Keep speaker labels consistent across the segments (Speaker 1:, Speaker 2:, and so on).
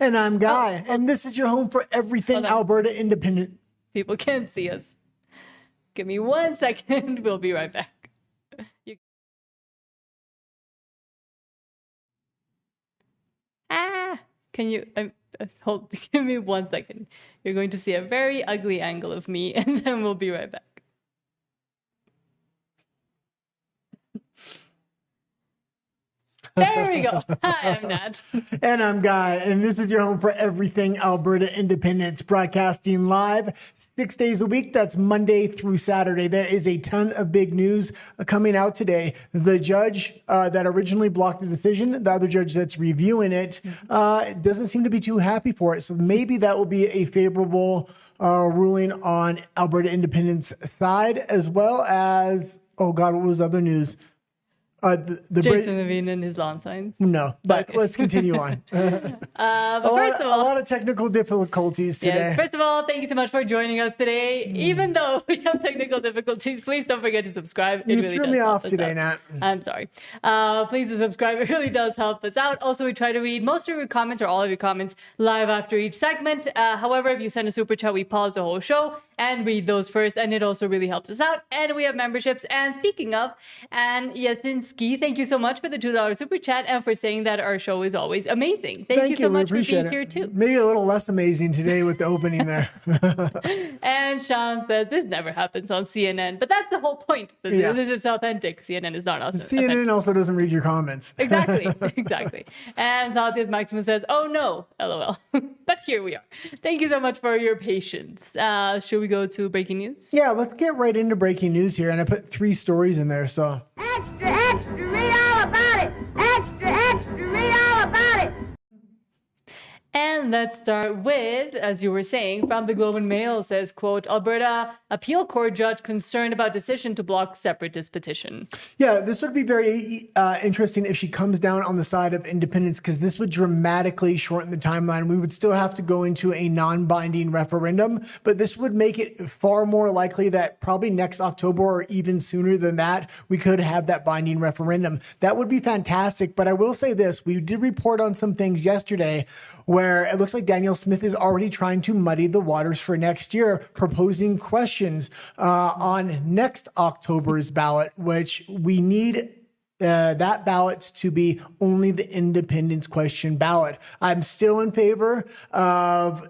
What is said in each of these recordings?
Speaker 1: And I'm Guy. And this is your home for everything Alberta independent.
Speaker 2: People can't see us. Give me 1 second. We'll be right back. Can you hold? Give me 1 second. You're going to see a very ugly angle of me, and then we'll be right back. There we go. Hi, I'm Nat.
Speaker 1: And I'm Guy, and this is your home for everything Alberta independence, broadcasting live 6 days a week. That's Monday through Saturday. There is a ton of big news coming out today. The judge that originally blocked the decision, the other judge that's reviewing it, doesn't seem to be too happy for it. So maybe that will be a favorable ruling on Alberta independence side, as well as, oh God, what was other news?
Speaker 2: Jason Levine and his lawn signs.
Speaker 1: No, but okay. Let's continue on.
Speaker 2: But first of all,
Speaker 1: a lot of technical difficulties today.
Speaker 2: Yes, first of all, thank you so much for joining us today. Even though we have technical difficulties, please don't forget to subscribe.
Speaker 1: You really threw me off today, Nat.
Speaker 2: I'm sorry. Please subscribe. It really does help us out. Also, we try to read most of your comments or all of your comments live after each segment. However, if you send a super chat, we pause the whole show and read those first, and it also really helps us out. And we have memberships. And speaking of, and Yasinski, thank you so much for the $2 super chat and for saying that our show is always amazing. Thank you so much for being here too.
Speaker 1: Maybe a little less amazing today with the opening there.
Speaker 2: And Sean says this never happens on CNN, but that's the whole point. This is authentic. CNN is not authentic.
Speaker 1: CNN also doesn't read your comments.
Speaker 2: Exactly. And Zaltius Maximus says, "Oh no, LOL." But here we are. Thank you so much for your patience. Should we go to breaking news?
Speaker 1: Yeah, let's get right into breaking news here. And I put 3 stories in there, so.
Speaker 3: Extra, read all about it. Extra, read all about it.
Speaker 2: And let's start with, as you were saying, from the Globe and Mail says, quote, Alberta appeal court judge concerned about decision to block separatist petition.
Speaker 1: Yeah, this would be very interesting if she comes down on the side of independence, because this would dramatically shorten the timeline. We would still have to go into a non-binding referendum, but this would make it far more likely that probably next October or even sooner than that, we could have that binding referendum. That would be fantastic. But I will say this, we did report on some things yesterday where it looks like Danielle Smith is already trying to muddy the waters for next year, proposing questions on next October's ballot, which we need that ballot to be only the independence question ballot. I'm still in favor of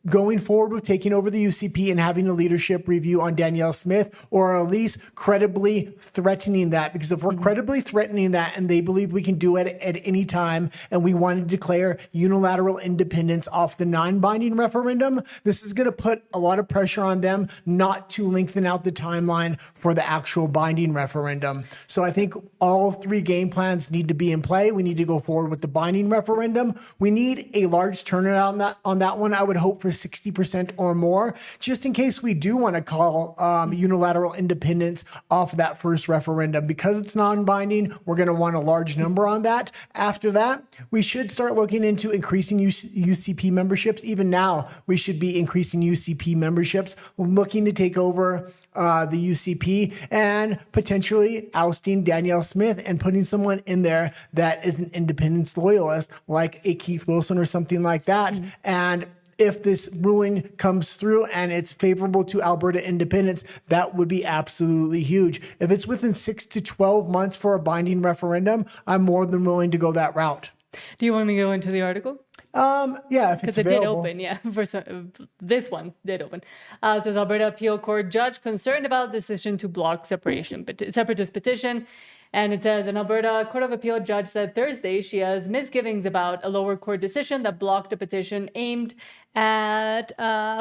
Speaker 1: going forward with taking over the UCP and having a leadership review on Danielle Smith, or at least credibly threatening that. Because if we're credibly threatening that and they believe we can do it at any time and we want to declare unilateral independence off the non-binding referendum, this is going to put a lot of pressure on them not to lengthen out the timeline for the actual binding referendum. So I think all 3 game plans need to be in play. We need to go forward with the binding referendum. We need a large turnout on that one. I would hope for 60% or more, just in case we do want to call unilateral independence off that first referendum. Because it's non-binding, we're going to want a large number on that. After that, we should start looking into increasing UCP memberships. Even now, we should be increasing UCP memberships, looking to take over the UCP and potentially ousting Danielle Smith and putting someone in there that is an independence loyalist, like a Keith Wilson or something like that. And if this ruling comes through and it's favorable to Alberta independence, that would be absolutely huge. If it's within 6 to 12 months for a binding referendum, I'm more than willing to go that route.
Speaker 2: Do you want me to go into the article?
Speaker 1: Yeah, if it's available.
Speaker 2: Because it did open, yeah. This one did open. It says Alberta appeal court judge concerned about decision to block separatist petition. And it says an Alberta Court of Appeal judge said Thursday she has misgivings about a lower court decision that blocked a petition aimed at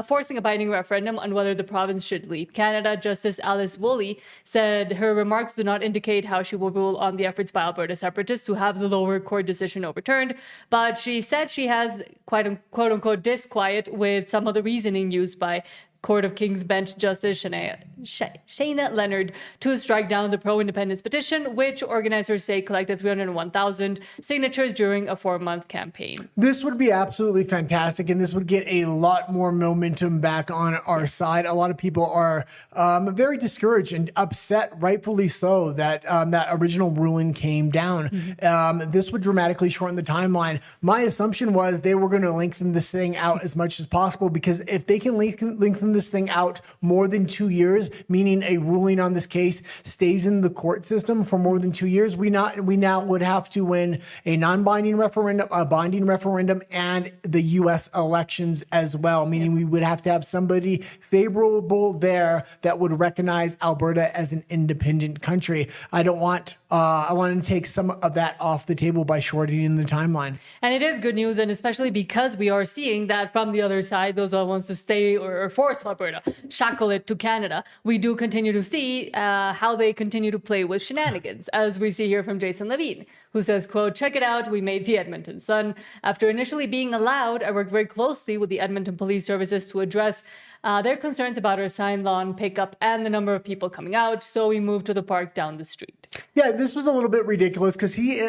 Speaker 2: forcing a binding referendum on whether the province should leave Canada. Justice Alice Woolley said her remarks do not indicate how she will rule on the efforts by Alberta separatists to have the lower court decision overturned, but she said she has quote unquote disquiet with some of the reasoning used by Court of King's Bench Justice Shayna Leonard to strike down the pro-independence petition, which organizers say collected 301,000 signatures during a 4-month campaign.
Speaker 1: This would be absolutely fantastic, and this would get a lot more momentum back on our side. A lot of people are very discouraged and upset, rightfully so, that that original ruling came down. This would dramatically shorten the timeline. My assumption was they were going to lengthen this thing out as much as possible, because if they can lengthen this thing out more than 2 years, meaning a ruling on this case stays in the court system for more than 2 years, we now would have to win a non-binding referendum, a binding referendum, and the U.S. elections as well, meaning we would have to have somebody favorable there that would recognize Alberta as an independent country. I want to take some of that off the table by shortening the timeline.
Speaker 2: And it is good news, and especially because we are seeing that from the other side, those that wants to stay or force Alberta, shackle it to Canada, we do continue to see how they continue to play with shenanigans, as we see here from Jason Levine, who says, quote, "Check it out, we made the Edmonton Sun. After initially being allowed, I worked very closely with the Edmonton Police Services to address their concerns about our sign lawn pickup and the number of people coming out, so we moved to the park down the street."
Speaker 1: Yeah, this was a little bit ridiculous because he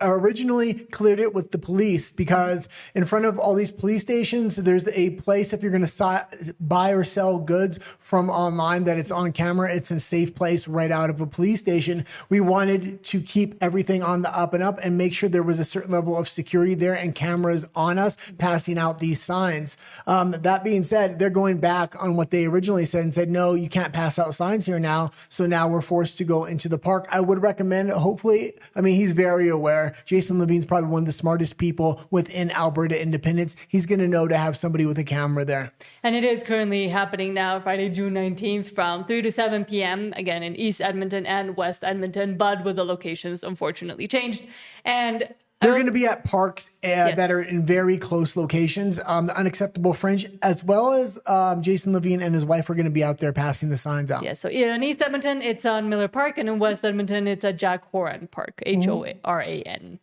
Speaker 1: originally cleared it with the police, because in front of all these police stations, there's a place if you're going to buy or sell goods from online that it's on camera. It's a safe place right out of a police station. We wanted to keep everything on the up and up and make sure there was a certain level of security there and cameras on us passing out these signs. That being said, they're going back on what they originally said and said, no, you can't pass out signs here now. So now we're forced to go into the park. I would recommend, hopefully, I mean, he's very aware. Jason Levine's probably one of the smartest people within Alberta Independence. He's going to know to have somebody with a camera there.
Speaker 2: And it is currently happening now, Friday, June 19th, from 3 to 7 p.m., again, in East Edmonton and West Edmonton, but with the locations unfortunately changed. And
Speaker 1: they're going to be at parks that are in very close locations. The Unacceptable Fringe, as well as Jason Levine and his wife, are going to be out there passing the signs out.
Speaker 2: Yeah, so in East Edmonton, it's on Miller Park, and in West Edmonton, it's at Jack Horan Park, Horan.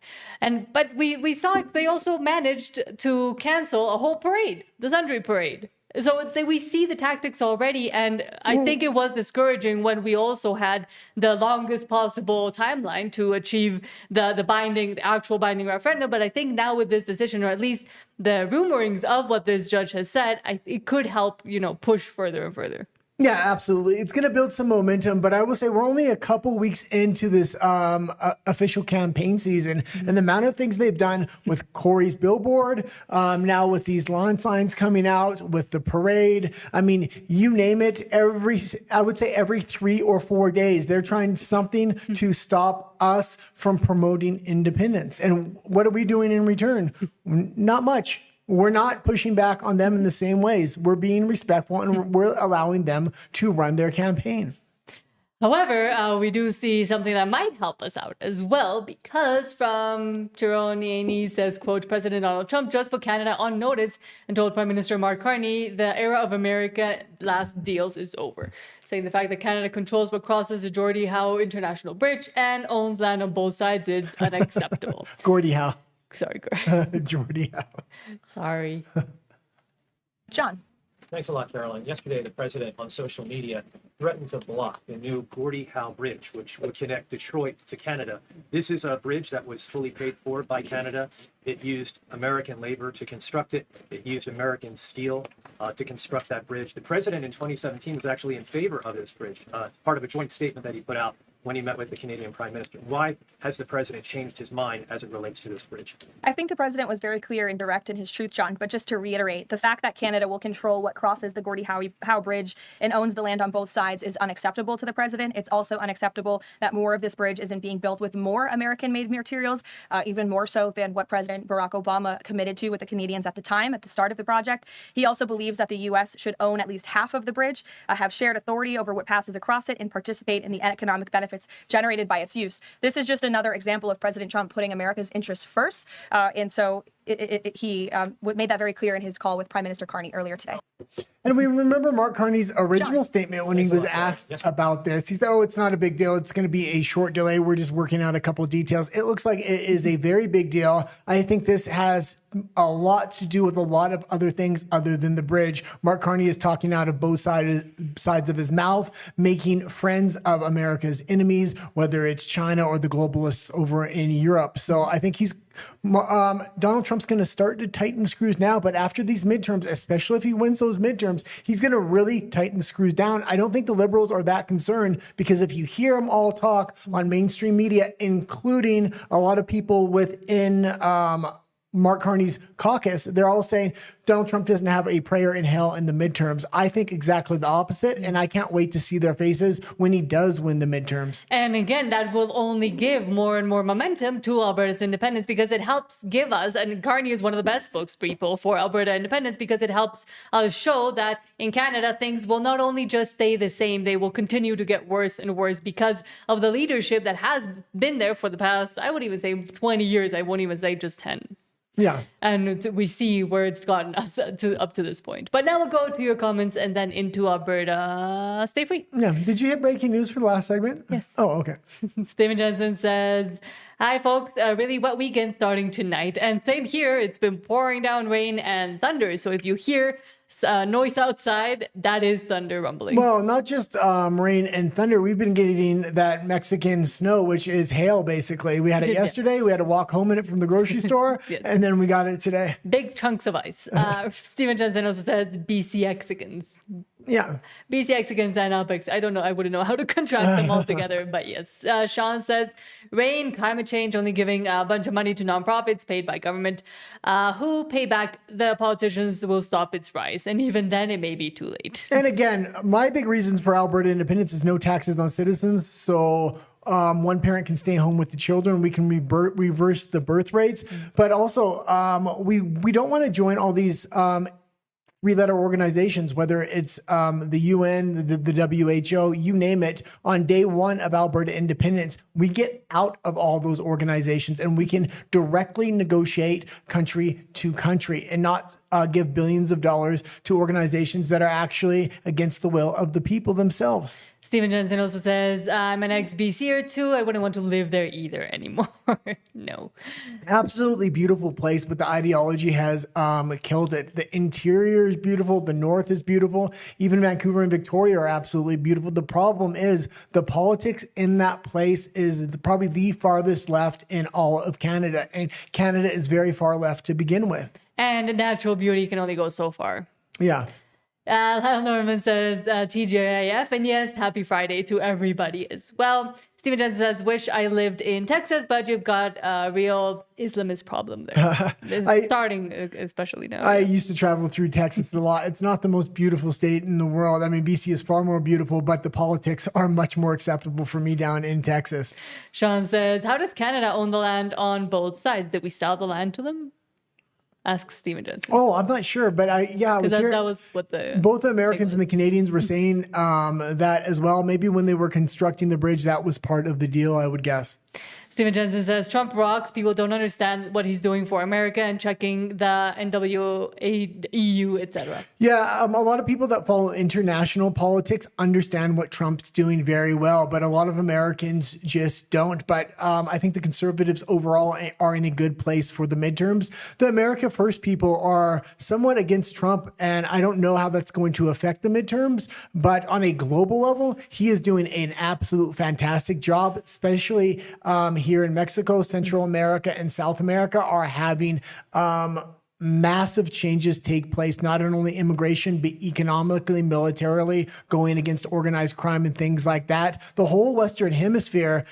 Speaker 2: But we saw it. They also managed to cancel a whole parade, the Sundry Parade. So we see the tactics already, and I think it was discouraging when we also had the longest possible timeline to achieve the actual binding referendum. But I think now with this decision, or at least the rumorings of what this judge has said, it could help, push further and further.
Speaker 1: Yeah, absolutely. It's going to build some momentum, but I will say we're only a couple weeks into this official campaign season, and the amount of things they've done with Corey's billboard, now with these lawn signs coming out, with the parade. I mean, you name it, I would say every 3 or 4 days, they're trying something to stop us from promoting independence. And what are we doing in return? Not much. We're not pushing back on them in the same ways. We're being respectful, and we're allowing them to run their campaign.
Speaker 2: However, we do see something that might help us out as well, because from Tyrone Yaney says, quote, "President Donald Trump just put Canada on notice and told Prime Minister Mark Carney the era of America last deals is over, saying the fact that Canada controls what crosses the Gordie Howe International Bridge and owns land on both sides is unacceptable."
Speaker 1: Gordie Howe.
Speaker 2: Sorry,
Speaker 1: Gordie Howe.
Speaker 2: Sorry.
Speaker 4: John.
Speaker 5: Thanks a lot, Caroline. Yesterday, the president on social media threatened to block the new Gordie Howe Bridge, which would connect Detroit to Canada. This is a bridge that was fully paid for by Canada. It used American labor to construct it. It used American steel to construct that bridge. The president in 2017 was actually in favor of this bridge, part of a joint statement that he put out when he met with the Canadian Prime Minister. Why has the president changed his mind as it relates to this bridge?
Speaker 4: I think the president was very clear and direct in his truth, John. But just to reiterate, the fact that Canada will control what crosses the Gordie Howe Bridge and owns the land on both sides is unacceptable to the president. It's also unacceptable that more of this bridge isn't being built with more American-made materials, even more so than what President Barack Obama committed to with the Canadians at the time, at the start of the project. He also believes that the U.S. should own at least half of the bridge, have shared authority over what passes across it, and participate in the economic benefits generated by its use. This is just another example of President Trump putting America's interests first. And so he made that very clear in his call with Prime Minister Carney earlier today.
Speaker 1: And we remember Mark Carney's original statement when he was asked about this. He said, oh, it's not a big deal. It's going to be a short delay. We're just working out a couple of details. It looks like it is a very big deal. I think this has a lot to do with a lot of other things other than the bridge. Mark Carney is talking out of both sides of his mouth, making friends of America's enemies, whether it's China or the globalists over in Europe. So I think Donald Trump's going to start to tighten the screws now, but after these midterms, especially if he wins those midterms, he's going to really tighten the screws down. I don't think the liberals are that concerned, because if you hear them all talk on mainstream media, including a lot of people within Mark Carney's caucus, they're all saying Donald Trump doesn't have a prayer in hell in the midterms. I think exactly the opposite, and I can't wait to see their faces when he does win the midterms.
Speaker 2: And again, that will only give more and more momentum to Alberta's independence, because it helps give us, and Carney is one of the best spokespeople for Alberta independence, because it helps us show that in Canada, things will not only just stay the same, they will continue to get worse and worse because of the leadership that has been there for the past, I would even say 20 years. I won't even say just 10.
Speaker 1: Yeah.
Speaker 2: And we see where it's gotten us up to this point. But now we'll go to your comments and then into Alberta. Stay free.
Speaker 1: Yeah. Did you hit breaking news for the last segment?
Speaker 2: Yes.
Speaker 1: Oh, okay.
Speaker 2: Steven Jensen says, hi, folks. A really wet weekend starting tonight. And same here. It's been pouring down rain and thunder. So if you hear noise outside, that is thunder rumbling.
Speaker 1: Well, not just rain and thunder. We've been getting that Mexican snow, which is hail, basically. We had it yesterday. We had to walk home in it from the grocery store,
Speaker 2: Yes.
Speaker 1: and then we got it today.
Speaker 2: Big chunks of ice. Steven Jensen also says BC-Exicans.
Speaker 1: Yeah.
Speaker 2: BC-Exicans and Alpex. I don't know. I wouldn't know how to contract them all together, but yes. Sean says, rain, climate change, only giving a bunch of money to nonprofits paid by government who pay back the politicians will stop its rise. And even then, it may be too late.
Speaker 1: And again, my big reasons for Alberta independence is no taxes on citizens. So one parent can stay home with the children. We can reverse the birth rates. But also, we don't want to join all these three-letter organizations, whether it's the UN, the WHO, you name it. On day one of Alberta independence, we get out of all those organizations and we can directly negotiate country to country and not give billions of dollars to organizations that are actually against the will of the people themselves.
Speaker 2: Steven Jensen also saer, I'm an ex-BCer too. I wouldn't want to live there either anymore. No.
Speaker 1: Absolutely beautiful place, but the ideology has killed it. The interior is beautiful. The north is beautiful. Even Vancouver and Victoria are absolutely beautiful. The problem is the politics in that place is probably the farthest left in all of Canada. And Canada is very far left to begin with.
Speaker 2: And natural beauty can only go so far.
Speaker 1: Yeah.
Speaker 2: Lyle Norman says, TGIF, and yes, happy Friday to everybody as well. Steven Jensen says, wish I lived in Texas, but you've got a real Islamist problem there. It's starting especially now.
Speaker 1: I used to travel through Texas a lot. It's not the most beautiful state in the world. I mean, BC is far more beautiful, but the politics are much more acceptable for me down in Texas.
Speaker 2: Sean says, how does Canada own the land on both sides? Did we sell the land to them? Asks Steven Jensen.
Speaker 1: Oh, I'm not sure, but I was here.
Speaker 2: That was what
Speaker 1: both the Americans and the Canadians were saying that as well. Maybe when they were constructing the bridge, that was part of the deal, I would guess.
Speaker 2: Steven Jensen says, Trump rocks. People don't understand what he's doing for America and checking the NWA, EU, etc.
Speaker 1: Yeah, a lot of people that follow international politics understand what Trump's doing very well, but a lot of Americans just don't. But I think the conservatives overall are in a good place for the midterms. The America First people are somewhat against Trump, and I don't know how that's going to affect the midterms. But on a global level, he is doing an absolute fantastic job, especially here in Mexico. Central America and South America are having massive changes take place, not only immigration, but economically, militarily, going against organized crime and things like that. The whole Western Hemisphere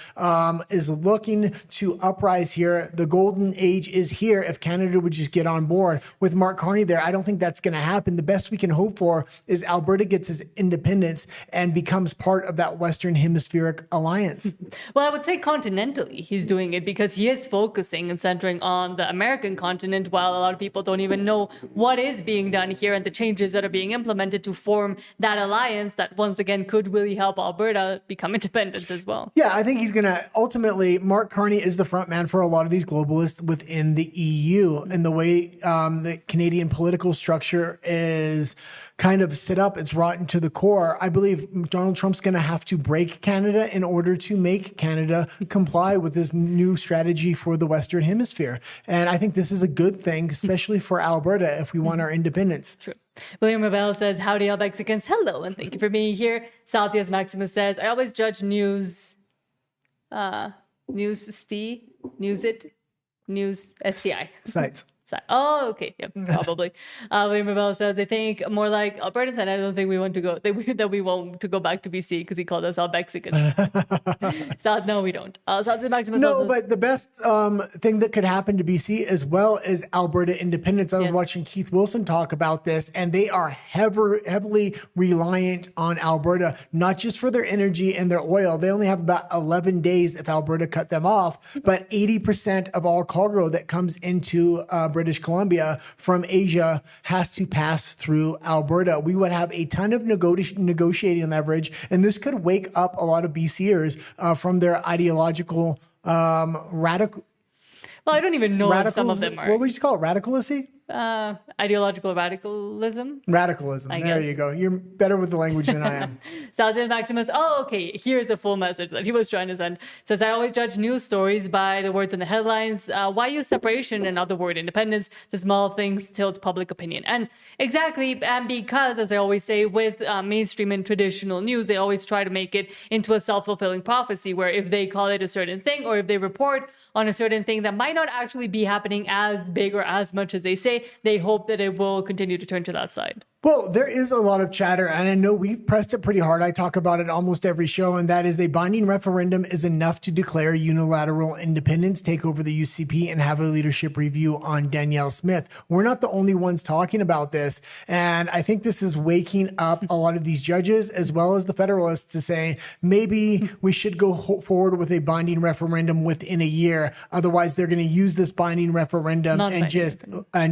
Speaker 1: is looking to uprise here. The golden age is here if Canada would just get on board. With Mark Carney there, I don't think that's going to happen. The best we can hope for is Alberta gets its independence and becomes part of that Western Hemispheric alliance.
Speaker 2: Well, I would say continentally he's doing it because he is focusing and centering on the American continent, while a lot of people don't even know what is being done here and the changes that are being implemented to form that alliance that once again could really help Alberta become independent as well.
Speaker 1: Yeah, I think he's going to ultimately, Mark Carney is the front man for a lot of these globalists within the EU, and the way the Canadian political structure is kind of set up, it's rotten to the core. I believe Donald Trump's going to have to break Canada in order to make Canada comply with this new strategy for the Western Hemisphere. And I think this is a good thing, especially for Alberta, if we want our independence.
Speaker 2: True. William Rebel says, howdy, all Mexicans. Hello, and thank you for being here. Saltius Maximus says, I always judge news STI.
Speaker 1: Sites.
Speaker 2: Oh, okay. Yeah, probably. William Rebel says they think more like Albertans, and I don't think we want to go. That we want to go back to BC because he called us all Mexicans. So no, we don't. Maximus
Speaker 1: No, but the best thing that could happen to BC as well is Alberta independence. I was watching Keith Wilson talk about this, and they are heavily reliant on Alberta, not just for their energy and their oil. They only have about 11 days if Alberta cut them off, but 80% of all cargo that comes into British Columbia from Asia has to pass through Alberta. We would have a ton of negotiating leverage, and this could wake up a lot of BCers from their ideological radical.
Speaker 2: Well, I don't even know if some of them are.
Speaker 1: What would you call it? Radicalacy?
Speaker 2: Ideological radicalism.
Speaker 1: Radicalism. There you go. You're better with the language than I am.
Speaker 2: Saltius Maximus. Oh, okay. Here's the full message that he was trying to send. Says, I always judge news stories by the words in the headlines. Why use separation and not the word independence? The small things tilt public opinion. And exactly. And because, as I always say, with mainstream and traditional news, they always try to make it into a self-fulfilling prophecy where if they call it a certain thing or if they report on a certain thing that might not actually be happening as big or as much as they say, they hope that it will continue to turn to that side.
Speaker 1: Well, there is a lot of chatter, and I know we've pressed it pretty hard. I talk about it almost every show, and that is a binding referendum is enough to declare unilateral independence, take over the UCP, and have a leadership review on Danielle Smith. We're not the only ones talking about this, and I think this is waking up a lot of these judges as well as the Federalists to say maybe we should go forward with a binding referendum within a year. Otherwise, they're going to use this binding referendum and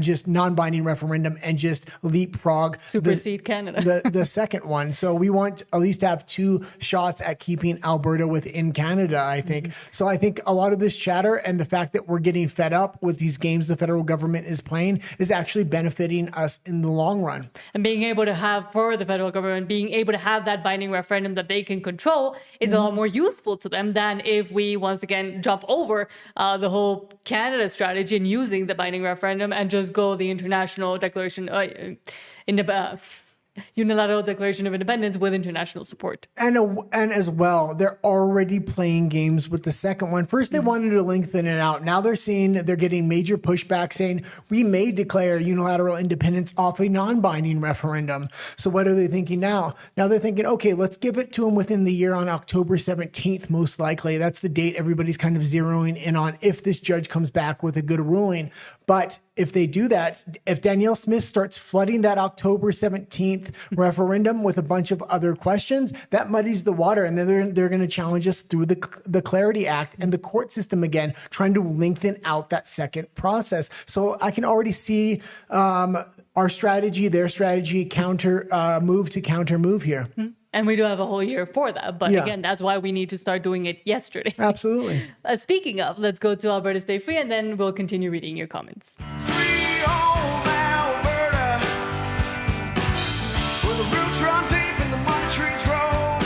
Speaker 1: just non-binding referendum and just leapfrog
Speaker 2: supersede Canada.
Speaker 1: the second one. So we want at least to have two shots at keeping Alberta within Canada, I think. So I think a lot of this chatter and the fact that we're getting fed up with these games the federal government is playing is actually benefiting us in the long run.
Speaker 2: And being able to have, for the federal government, being able to have that binding referendum that they can control is a lot more useful to them than if we once again jump over the whole Canada strategy and using the binding referendum and just go the international declaration unilateral declaration of independence with international support.
Speaker 1: And as well, they're already playing games with the second one. First, they wanted to lengthen it out. Now they're getting major pushback saying we may declare unilateral independence off a non-binding referendum. So what are they thinking now? Now they're thinking, okay, let's give it to them within the year on October 17th, most likely. That's the date everybody's kind of zeroing in on if this judge comes back with a good ruling. But if they do that, if Danielle Smith starts flooding that October 17th referendum with a bunch of other questions, that muddies the water. And then they're going to challenge us through the Clarity Act and the court system again, trying to lengthen out that second process. So I can already see our strategy, their strategy, counter move here.
Speaker 2: And we do have a whole year for that. But again, that's why we need to start doing it yesterday.
Speaker 1: Absolutely.
Speaker 2: Speaking of, let's go to Alberta Stay Free, and then we'll continue reading your comments.
Speaker 6: Sweet home Alberta, where the roots run deep and the money trees grow.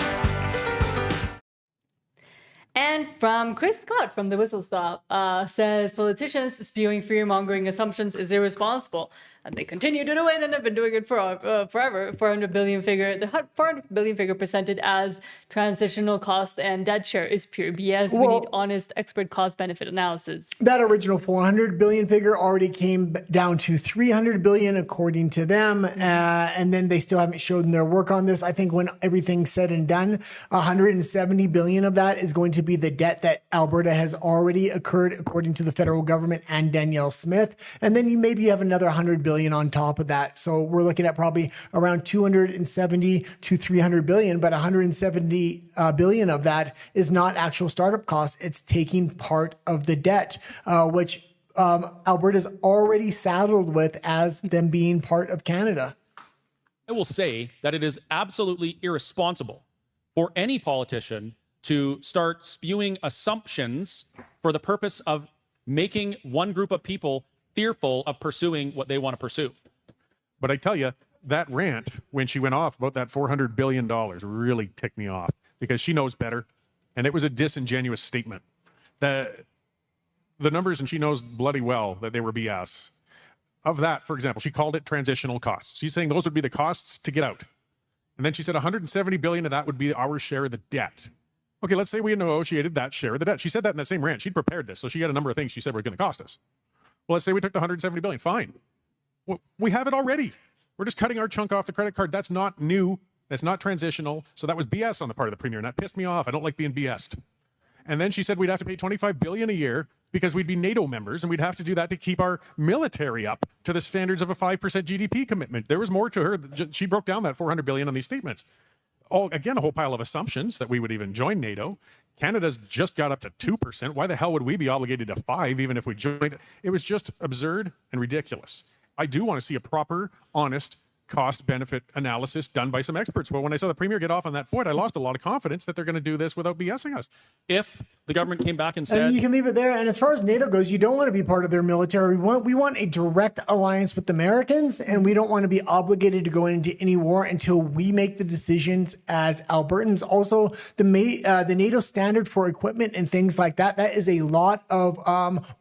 Speaker 2: And from Chris Scott from the Whistle Stop says, politicians spewing fear-mongering assumptions is irresponsible. And they continue to do it and have been doing it for forever. 400 billion figure, the 400 billion figure presented as transitional cost and debt share is pure BS. We need honest expert cost benefit analysis.
Speaker 1: That original 400 billion figure already came down to 300 billion according to them. And then they still haven't shown their work on this. I think when everything's said and done, 170 billion of that is going to be the debt that Alberta has already occurred according to the federal government and Danielle Smith. And then you maybe have another 100 billion on top of that. So we're looking at probably around 270 to 300 billion, but 170 billion of that is not actual startup costs. It's taking part of the debt, which Alberta's already saddled with as them being part of Canada.
Speaker 7: I will say that it is absolutely irresponsible for any politician to start spewing assumptions for the purpose of making one group of people fearful of pursuing what they want to pursue.
Speaker 8: But I tell you, that rant, when she went off about that $400 billion, really ticked me off because she knows better. And it was a disingenuous statement. The numbers, and she knows bloody well that they were BS. Of that, for example, she called it transitional costs. She's saying those would be the costs to get out. And then she said 170 billion of that would be our share of the debt. Okay, let's say we negotiated that share of the debt. She said that in that same rant. She'd prepared this. So she had a number of things she said were going to cost us. Well, let's say we took the 170 billion. Fine. Well, we have it already. We're just cutting our chunk off the credit card. That's not new. That's not transitional. So that was BS on the part of the premier, and that pissed me off. I don't like being BS'd. And then she said we'd have to pay 25 billion a year because we'd be NATO members, and we'd have to do that to keep our military up to the standards of a 5% GDP commitment. There was more to her. She broke down that 400 billion on these statements. Again, a whole pile of assumptions that we would even join NATO. Canada's just got up to 2%. Why the hell would we be obligated to 5% even if we joined? It was just absurd and ridiculous. I do want to see a proper, honest cost-benefit analysis done by some experts. But when I saw the premier get off on that foot, I lost a lot of confidence that they're going to do this without BSing us.
Speaker 7: If the government came back and said...
Speaker 1: And you can leave it there. And as far as NATO goes, you don't want to be part of their military. We want a direct alliance with the Americans, and we don't want to be obligated to go into any war until we make the decisions as Albertans. Also, the NATO standard for equipment and things like that, that is a lot of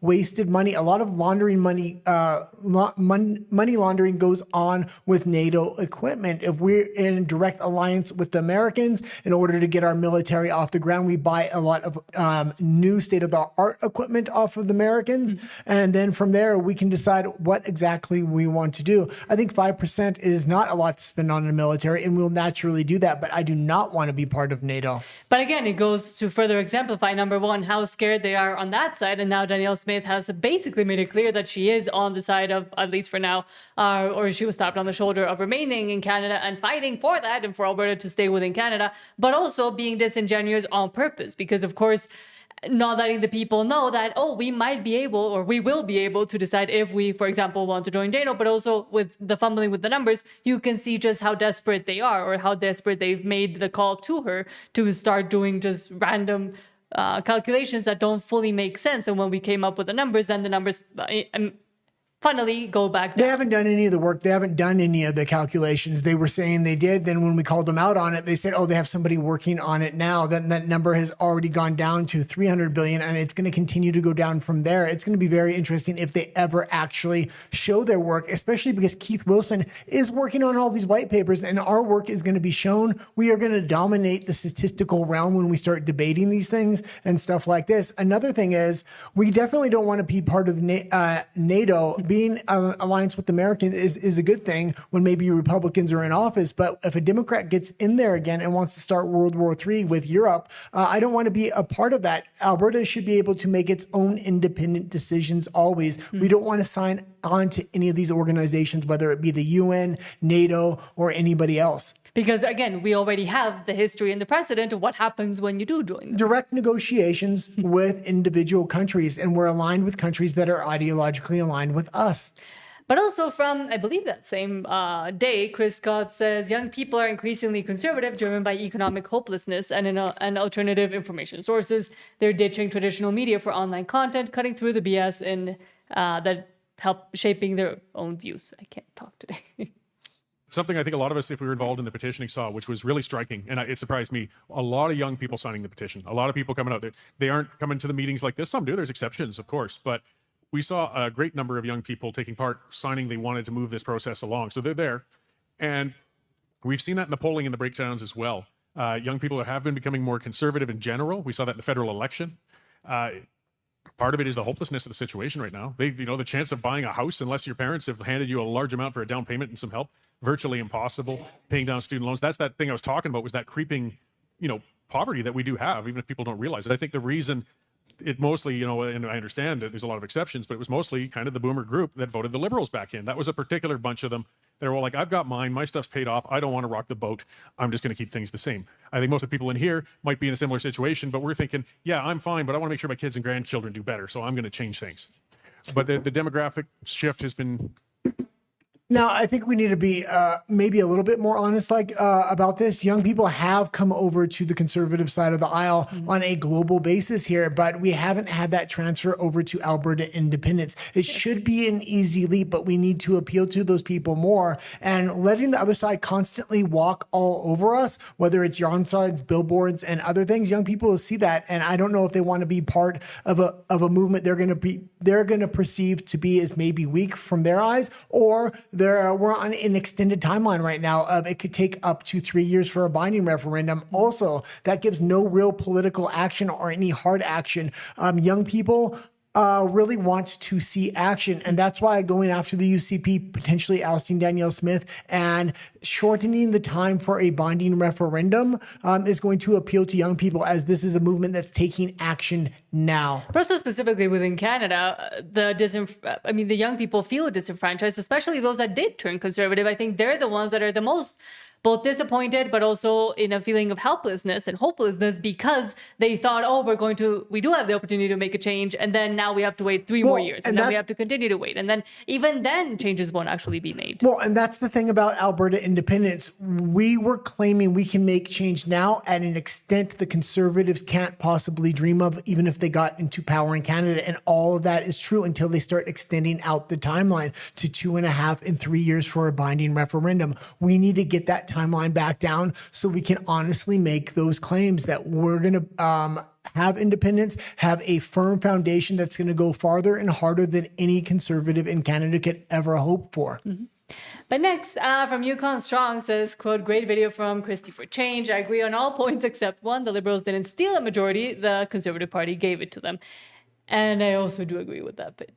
Speaker 1: wasted money. A lot of laundering money, money laundering goes on with NATO equipment. If we're in direct alliance with the Americans, in order to get our military off the ground, we buy a lot of new state-of-the-art equipment off of the Americans. And then from there, we can decide what exactly we want to do. I think 5% is not a lot to spend on the military, and we'll naturally do that. But I do not want to be part of NATO.
Speaker 2: But again, it goes to further exemplify, number one, how scared they are on that side. And now Danielle Smith has basically made it clear that she is on the side of, at least for now, or she was tapped on the shoulder of remaining in Canada and fighting for that and for Alberta to stay within Canada, but also being disingenuous on purpose. Because, of course, not letting the people know that, oh, we might be able, or we will be able to decide if we, for example, want to join NATO, but also with the fumbling with the numbers, you can see just how desperate they are, or how desperate they've made the call to her to start doing just random calculations that don't fully make sense. And when we came up with the numbers, then the numbers funnily go back down.
Speaker 1: They haven't done any of the work. They haven't done any of the calculations. They were saying they did. Then when we called them out on it, they said, oh, they have somebody working on it now. Then that number has already gone down to 300 billion, and it's going to continue to go down from there. It's going to be very interesting if they ever actually show their work, especially because Keith Wilson is working on all these white papers, and our work is going to be shown. We are going to dominate the statistical realm when we start debating these things and stuff like this. Another thing is, we definitely don't want to be part of NATO. Being an alliance with Americans is a good thing when maybe Republicans are in office. But if a Democrat gets in there again and wants to start World War III with Europe, I don't want to be a part of that. Alberta should be able to make its own independent decisions always. We don't want to sign on to any of these organizations, whether it be the UN, NATO, or anybody else.
Speaker 2: Because, again, we already have the history and the precedent of what happens when you do join them.
Speaker 1: Direct negotiations with individual countries, and we're aligned with countries that are ideologically aligned with us.
Speaker 2: But also from, I believe that same day, Chris Scott says, young people are increasingly conservative, driven by economic hopelessness and alternative information sources. They're ditching traditional media for online content, cutting through the BS that help shaping their own views. I can't talk today.
Speaker 8: Something I think a lot of us, if we were involved in the petitioning, saw, which was really striking, and it surprised me. A lot of young people signing the petition. A lot of people coming out. They aren't coming to the meetings like this. Some do. There's exceptions, of course. But we saw a great number of young people taking part, signing they wanted to move this process along. So they're there. And we've seen that in the polling and the breakdowns as well. Young people have been becoming more conservative in general. We saw that in the federal election. Part of it is the hopelessness of the situation right now. The chance of buying a house, unless your parents have handed you a large amount for a down payment and some help, virtually impossible. Paying down student loans. That's that thing I was talking about, was that creeping, poverty that we do have, even if people don't realize it. I think the reason it mostly, and I understand that there's a lot of exceptions, but it was mostly kind of the boomer group that voted the Liberals back in. That was a particular bunch of them. They were all like, I've got mine, my stuff's paid off, I don't want to rock the boat, I'm just going to keep things the same. I think most of the people in here might be in a similar situation, but we're thinking, yeah, I'm fine, but I want to make sure my kids and grandchildren do better, so I'm going to change things. But the demographic shift has been
Speaker 1: Now, I think we need to be maybe a little bit more honest about this. Young people have come over to the conservative side of the aisle on a global basis here, but we haven't had that transfer over to Alberta independence. It should be an easy leap, but we need to appeal to those people more. And letting the other side constantly walk all over us, whether it's yarn sides, billboards, and other things, young people will see that. And I don't know if they want to be part of a movement they're going to perceive to be as maybe weak from their eyes, or we're on an extended timeline right now of it could take up to 3 years for a binding referendum. Also, that gives no real political action or any hard action. Young people really want to see action. And that's why going after the UCP, potentially ousting Danielle Smith and shortening the time for a binding referendum is going to appeal to young people, as this is a movement that's taking action now.
Speaker 2: But also specifically within Canada, the young people feel disenfranchised, especially those that did turn conservative. I think they're the ones that are the most both disappointed, but also in a feeling of helplessness and hopelessness, because they thought, oh, we do have the opportunity to make a change. And then now we have to wait 3 more years. And then we have to continue to wait. And then even then changes won't actually be made.
Speaker 1: Well, and that's the thing about Alberta independence. We were claiming we can make change now at an extent the Conservatives can't possibly dream of, even if they got into power in Canada. And all of that is true until they start extending out the timeline to 2.5 and 3 years for a binding referendum. We need to get that timeline back down so we can honestly make those claims that we're going to have independence, have a firm foundation that's going to go farther and harder than any conservative in Canada could ever hope for.
Speaker 2: Mm-hmm. But next, from Yukon Strong says, quote, great video from Christy for Change. I agree on all points except one. The Liberals didn't steal a majority. The Conservative Party gave it to them. And I also do agree with that bit.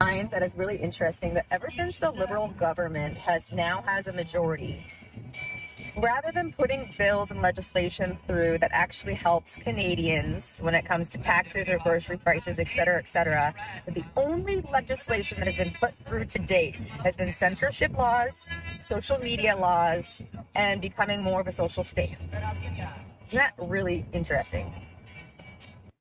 Speaker 9: That is really interesting that ever since the Liberal government has a majority, rather than putting bills and legislation through that actually helps Canadians when it comes to taxes or grocery prices, et cetera, the only legislation that has been put through to date has been censorship laws, social media laws, and becoming more of a social state. Isn't that really interesting?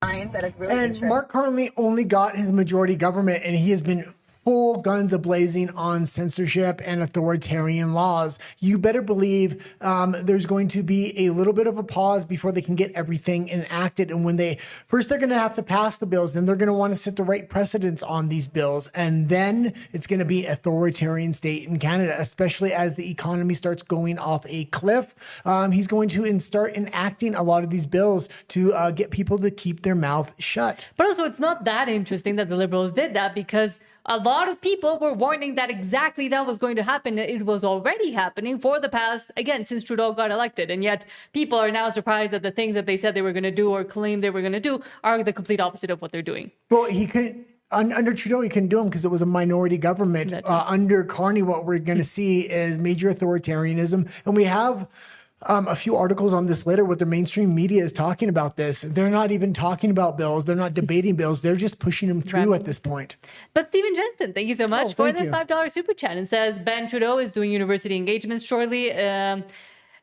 Speaker 9: That is really interesting.
Speaker 1: Mark Carney only got his majority government, and he has been full guns a-blazing on censorship and authoritarian laws. You better believe there's going to be a little bit of a pause before they can get everything enacted. And when they're going to have to pass the bills, then they're going to want to set the right precedents on these bills. And then it's going to be authoritarian state in Canada, especially as the economy starts going off a cliff. He's going to start enacting a lot of these bills to get people to keep their mouth shut.
Speaker 2: But also, it's not that interesting that the Liberals did that, because a lot of people were warning that exactly that was going to happen. It was already happening for the past, again, since Trudeau got elected. And yet people are now surprised that the things that they said they were going to do or claimed they were going to do are the complete opposite of what they're doing.
Speaker 1: Well, he couldn't. Under Trudeau, he couldn't do them because it was a minority government. Under Carney, what we're going to see is major authoritarianism. And we have a few articles on this later what the mainstream media is talking about this. They're not even talking about bills. They're not debating bills. They're just pushing them through at this point.
Speaker 2: But Stephen Jensen, thank you so much for the $5 super chat, and says Ben Trudeau is doing university engagements shortly,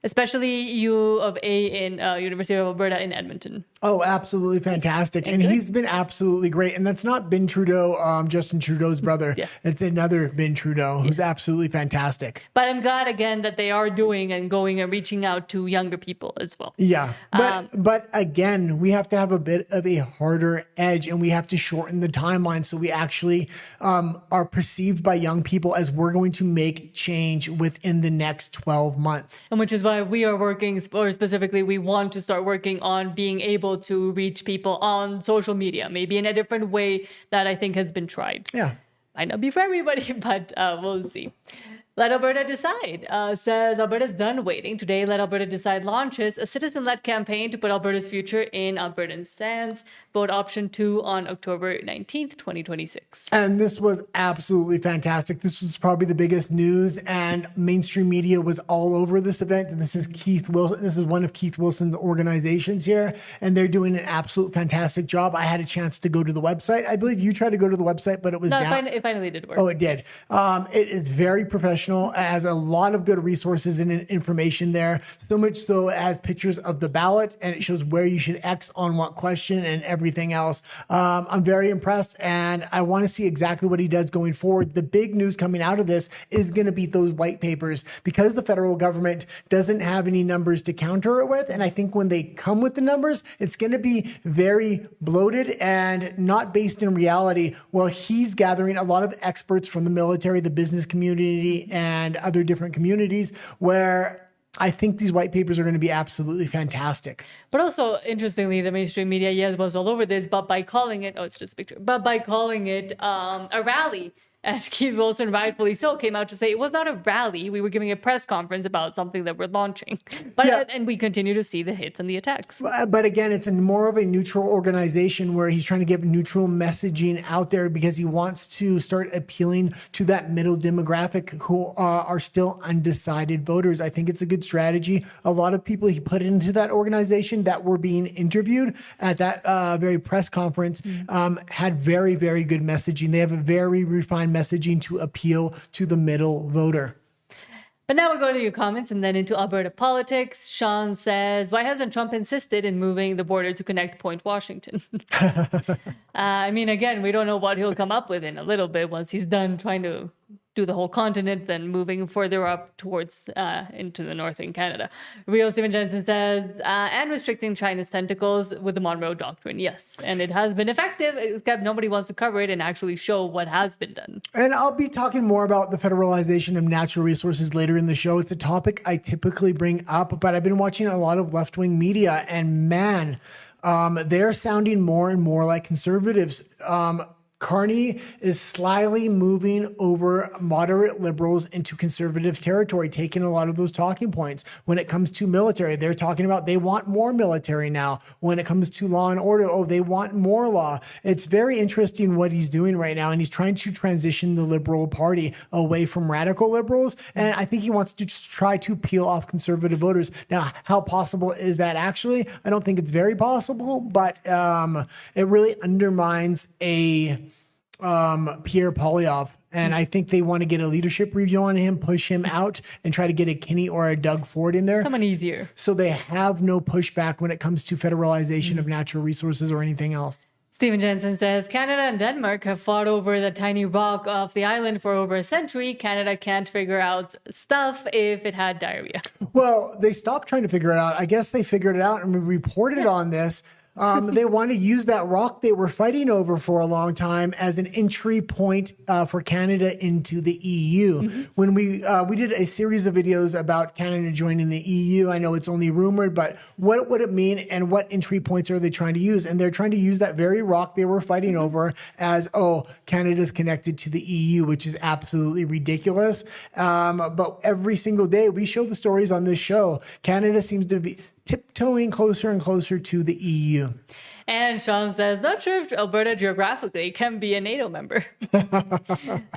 Speaker 2: especially U of A in University of Alberta in Edmonton.
Speaker 1: Oh, absolutely fantastic. And he's been absolutely great. And that's not Ben Trudeau, Justin Trudeau's brother. Yeah. It's another Ben Trudeau who's absolutely fantastic.
Speaker 2: But I'm glad, again, that they are doing and going and reaching out to younger people as well.
Speaker 1: Yeah. But again, we have to have a bit of a harder edge, and we have to shorten the timeline so we actually are perceived by young people as we're going to make change within the next 12 months.
Speaker 2: And which is why we are working, or specifically we want to start working on being able to reach people on social media, maybe in a different way that I think has been tried.
Speaker 1: Yeah.
Speaker 2: Might not be for everybody, but we'll see. Let Alberta Decide says Alberta's done waiting. Today, Let Alberta Decide launches a citizen-led campaign to put Alberta's future in Albertan hands. Vote option 2 on October 19th, 2026.
Speaker 1: And this was absolutely fantastic. This was probably the biggest news, and mainstream media was all over this event. And this is Keith Wilson. This is one of Keith Wilson's organizations here, and they're doing an absolute fantastic job. I had a chance to go to the website. I believe you tried to go to the website, but it was down.
Speaker 2: It finally did work.
Speaker 1: Oh, it did. It is very professional. professional, has a lot of good resources and information there. So much so it has pictures of the ballot and it shows where you should X on what question and everything else. I'm very impressed and I want to see exactly what he does going forward. The big news coming out of this is going to be those white papers because the federal government doesn't have any numbers to counter it with. And I think when they come with the numbers, it's going to be very bloated and not based in reality. Well, he's gathering a lot of experts from the military, the business community, and other different communities where I think these white papers are going to be absolutely fantastic.
Speaker 2: But also, interestingly, the mainstream media, yes, was all over this, but by calling it, it's just a picture, but by calling it a rally, as Keith Wilson rightfully so came out to say it was not a rally. We were giving a press conference about something that we're launching. But and we continue to see the hits and the attacks.
Speaker 1: But again, it's more of a neutral organization where he's trying to give neutral messaging out there because he wants to start appealing to that middle demographic who are still undecided voters. I think it's a good strategy. A lot of people he put into that organization that were being interviewed at that very press conference had very, very good messaging. They have a very refined messaging to appeal to the middle voter.
Speaker 2: But now we're going to your comments and then into Alberta politics. Sean says, why hasn't Trump insisted in moving the border to connect Point Washington? I mean, again, we don't know what he'll come up with in a little bit once he's done trying to do the whole continent, then moving further up towards into the north in Canada. Real Stephen Jensen says, and restricting China's tentacles with the Monroe Doctrine. Yes, and it has been effective, except nobody wants to cover it and actually show what has been done.
Speaker 1: And I'll be talking more about the federalization of natural resources later in the show. It's a topic I typically bring up, but I've been watching a lot of left-wing media, and man, they're sounding more and more like conservatives. Carney is slyly moving over moderate liberals into conservative territory, taking a lot of those talking points. When it comes to military, they're talking about they want more military now. When it comes to law and order, they want more law. It's very interesting what he's doing right now, and he's trying to transition the Liberal Party away from radical liberals, and I think he wants to just try to peel off conservative voters. Now, how possible is that actually? I don't think it's very possible, but it really undermines Pierre Poilievre. And I think they want to get a leadership review on him, push him out, and try to get a Kinney or a Doug Ford in there.
Speaker 2: Someone easier.
Speaker 1: So they have no pushback when it comes to federalization of natural resources or anything else.
Speaker 2: Stephen Jensen says, Canada and Denmark have fought over the tiny rock off the island for over a century. Canada can't figure out stuff if it had diarrhea.
Speaker 1: Well, they stopped trying to figure it out. I guess they figured it out and we reported on this. They want to use that rock they were fighting over for a long time as an entry point for Canada into the EU. When we did a series of videos about Canada joining the EU, I know it's only rumored, but what would it mean and what entry points are they trying to use? And they're trying to use that very rock they were fighting over as, Canada's connected to the EU, which is absolutely ridiculous. But every single day we show the stories on this show, Canada seems to be tiptoeing closer and closer to the EU.
Speaker 2: And Sean says, not sure if Alberta geographically can be a NATO member.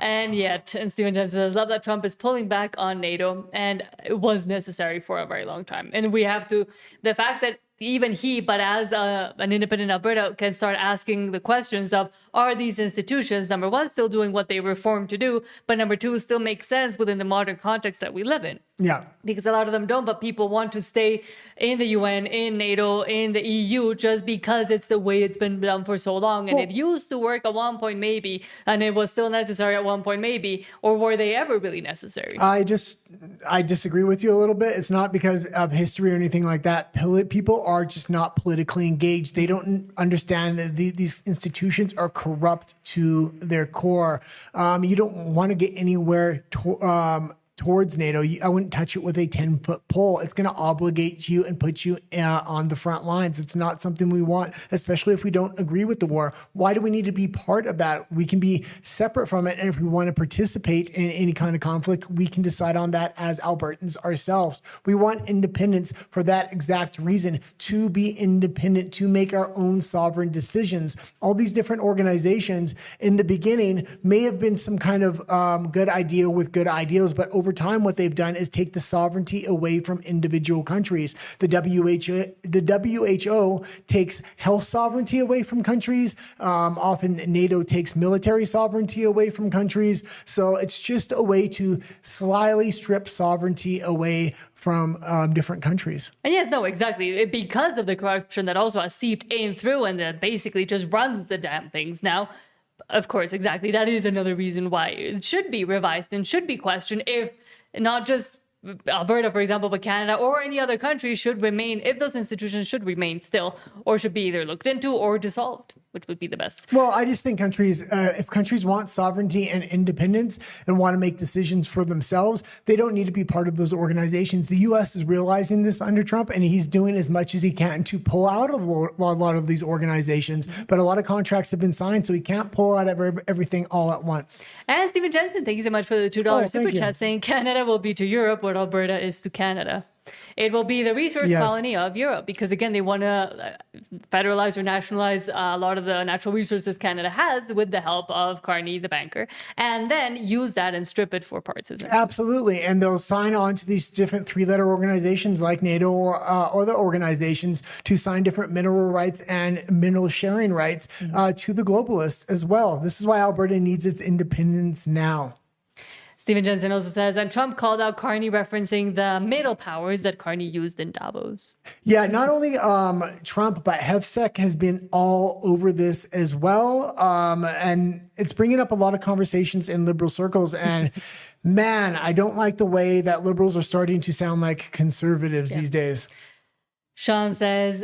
Speaker 2: And Stephen Jensen says, love that Trump is pulling back on NATO, and it was necessary for a very long time. And we have to, the fact that even he, but as an independent Alberta, can start asking the questions of, are these institutions, number one, still doing what they were formed to do, but number two, still make sense within the modern context that we live in?
Speaker 1: Yeah.
Speaker 2: Because a lot of them don't, but people want to stay in the UN, in NATO, in the EU, just because it's the way it's been done for so long. And it used to work at one point maybe, and it was still necessary at one point maybe, or were they ever really necessary? I
Speaker 1: disagree with you a little bit. It's not because of history or anything like that. People are just not politically engaged. They don't understand that these institutions are corrupt to their core. You don't want to get anywhere towards NATO. I wouldn't touch it with a 10-foot pole. It's going to obligate you and put you on the front lines. It's not something we want, especially if we don't agree with the war. Why do we need to be part of that? We can be separate from it. And if we want to participate in any kind of conflict, we can decide on that as Albertans ourselves. We want independence for that exact reason, to be independent, to make our own sovereign decisions. All these different organizations in the beginning may have been some kind of good idea with good ideals, but over over time, what they've done is take the sovereignty away from individual countries. The WHO takes health sovereignty away from countries. Often NATO takes military sovereignty away from countries. So it's just a way to slyly strip sovereignty away from different countries.
Speaker 2: And yes, no, exactly. Because of the corruption that also has seeped in through and that basically just runs the damn things now. Of course, exactly. That is another reason why it should be revised and should be questioned if not just Alberta, for example, but Canada or any other country should remain, if those institutions should remain still or should be either looked into or dissolved, which would be the best.
Speaker 1: Well, I just think countries, if countries want sovereignty and independence and want to make decisions for themselves, they don't need to be part of those organizations. The U.S. is realizing this under Trump, and he's doing as much as he can to pull out of a lot of these organizations. But a lot of contracts have been signed, so he can't pull out everything all at once.
Speaker 2: And Stephen Jensen, thank you so much for the $2 super chat saying Canada will be to Europe what Alberta is to Canada. It will be the resource colony of Europe because, again, they want to federalize or nationalize a lot of the natural resources Canada has with the help of Carney, the banker, and then use that and strip it for parts.
Speaker 1: Absolutely. And they'll sign on to these different three-letter organizations like NATO or other organizations to sign different mineral rights and mineral sharing rights to the globalists as well. This is why Alberta needs its independence now.
Speaker 2: Stephen Jensen also says, and Trump called out Carney referencing the middle powers that Carney used in Davos.
Speaker 1: Yeah, not only Trump, but HEFSEC has been all over this as well. And it's bringing up a lot of conversations in liberal circles. And man, I don't like the way that liberals are starting to sound like conservatives these days.
Speaker 2: Sean says,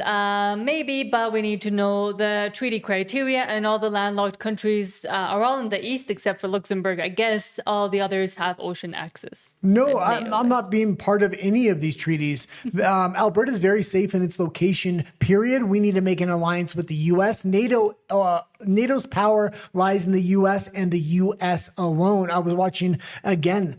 Speaker 2: maybe, but we need to know the treaty criteria, and all the landlocked countries are all in the east except for Luxembourg. I guess all the others have ocean access.
Speaker 1: No, I'm not being part of any of these treaties. Alberta is very safe in its location, period. We need to make an alliance with the U.S. NATO's power lies in the U.S. and the U.S. alone. I was watching, again,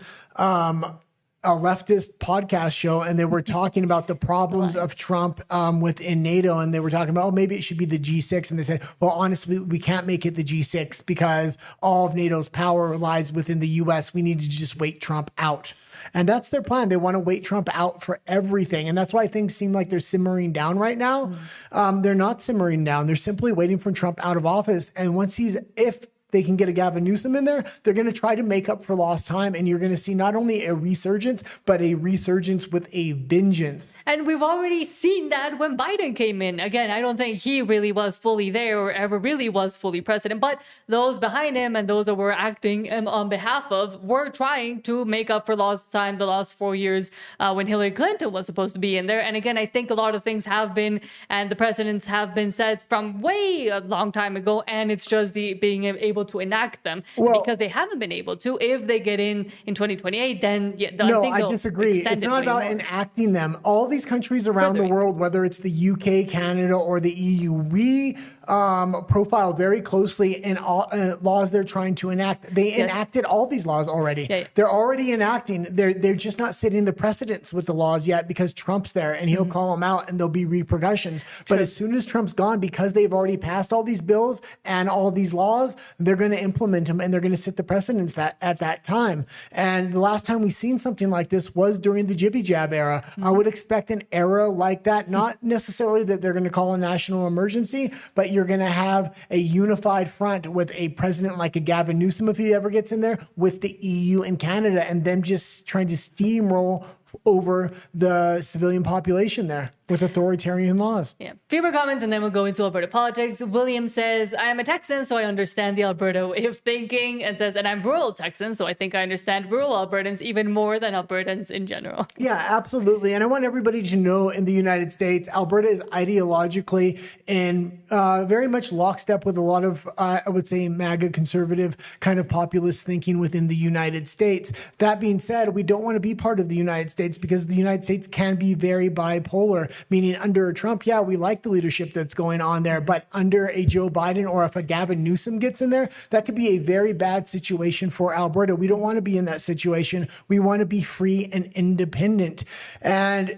Speaker 1: a leftist podcast show, and they were talking about the problems of Trump within NATO, and they were talking about, maybe it should be the G6, and they said, well, honestly, we can't make it the G6 because all of NATO's power lies within the U.S. We need to just wait Trump out. And that's their plan. They want to wait Trump out for everything. And that's why things seem like they're simmering down right now. They're not simmering down. They're simply waiting for Trump out of office. And once if they can get a Gavin Newsom in there, they're going to try to make up for lost time. And you're going to see not only a resurgence, but a resurgence with a vengeance.
Speaker 2: And we've already seen that when Biden came in. Again, I don't think he really was fully there or ever really was fully president. But those behind him and those that were acting on behalf of were trying to make up for lost time the last 4 years when Hillary Clinton was supposed to be in there. And again, I think a lot of things have been, and the precedents have been set from way a long time ago. And it's just being able to enact them, because they haven't been able to. If they get in 2028, then
Speaker 1: I disagree. It's not about enacting them. All these countries around the world, whether it's the UK, Canada, or the EU, we profile very closely in all laws they're trying to enact. They enacted all these laws already. They're already enacting. They're just not setting the precedents with the laws yet because Trump's there and he'll call them out and there'll be repercussions. But as soon as Trump's gone, because they've already passed all these bills and all these laws, they're going to implement them and they're going to set the precedents at that time. And the last time we seen something like this was during the Jibby Jab era. I would expect an era like that, not necessarily that they're going to call a national emergency, but you're going to have a unified front with a president like a Gavin Newsom, if he ever gets in there, with the EU and Canada, and them just trying to steamroll over the civilian population there with authoritarian laws.
Speaker 2: Yeah. Few more comments and then we'll go into Alberta politics. William says, I am a Texan, so I understand the Alberta way of thinking, and says, and I'm rural Texan, so I think I understand rural Albertans even more than Albertans in general.
Speaker 1: Yeah, absolutely. And I want everybody to know in the United States, Alberta is ideologically in very much lockstep with a lot of, I would say, MAGA conservative kind of populist thinking within the United States. That being said, we don't want to be part of the United States because the United States can be very bipolar. Meaning under Trump, we like the leadership that's going on there, but under a Joe Biden or if a Gavin Newsom gets in there, that could be a very bad situation for Alberta. We don't want to be in that situation. We want to be free and independent. And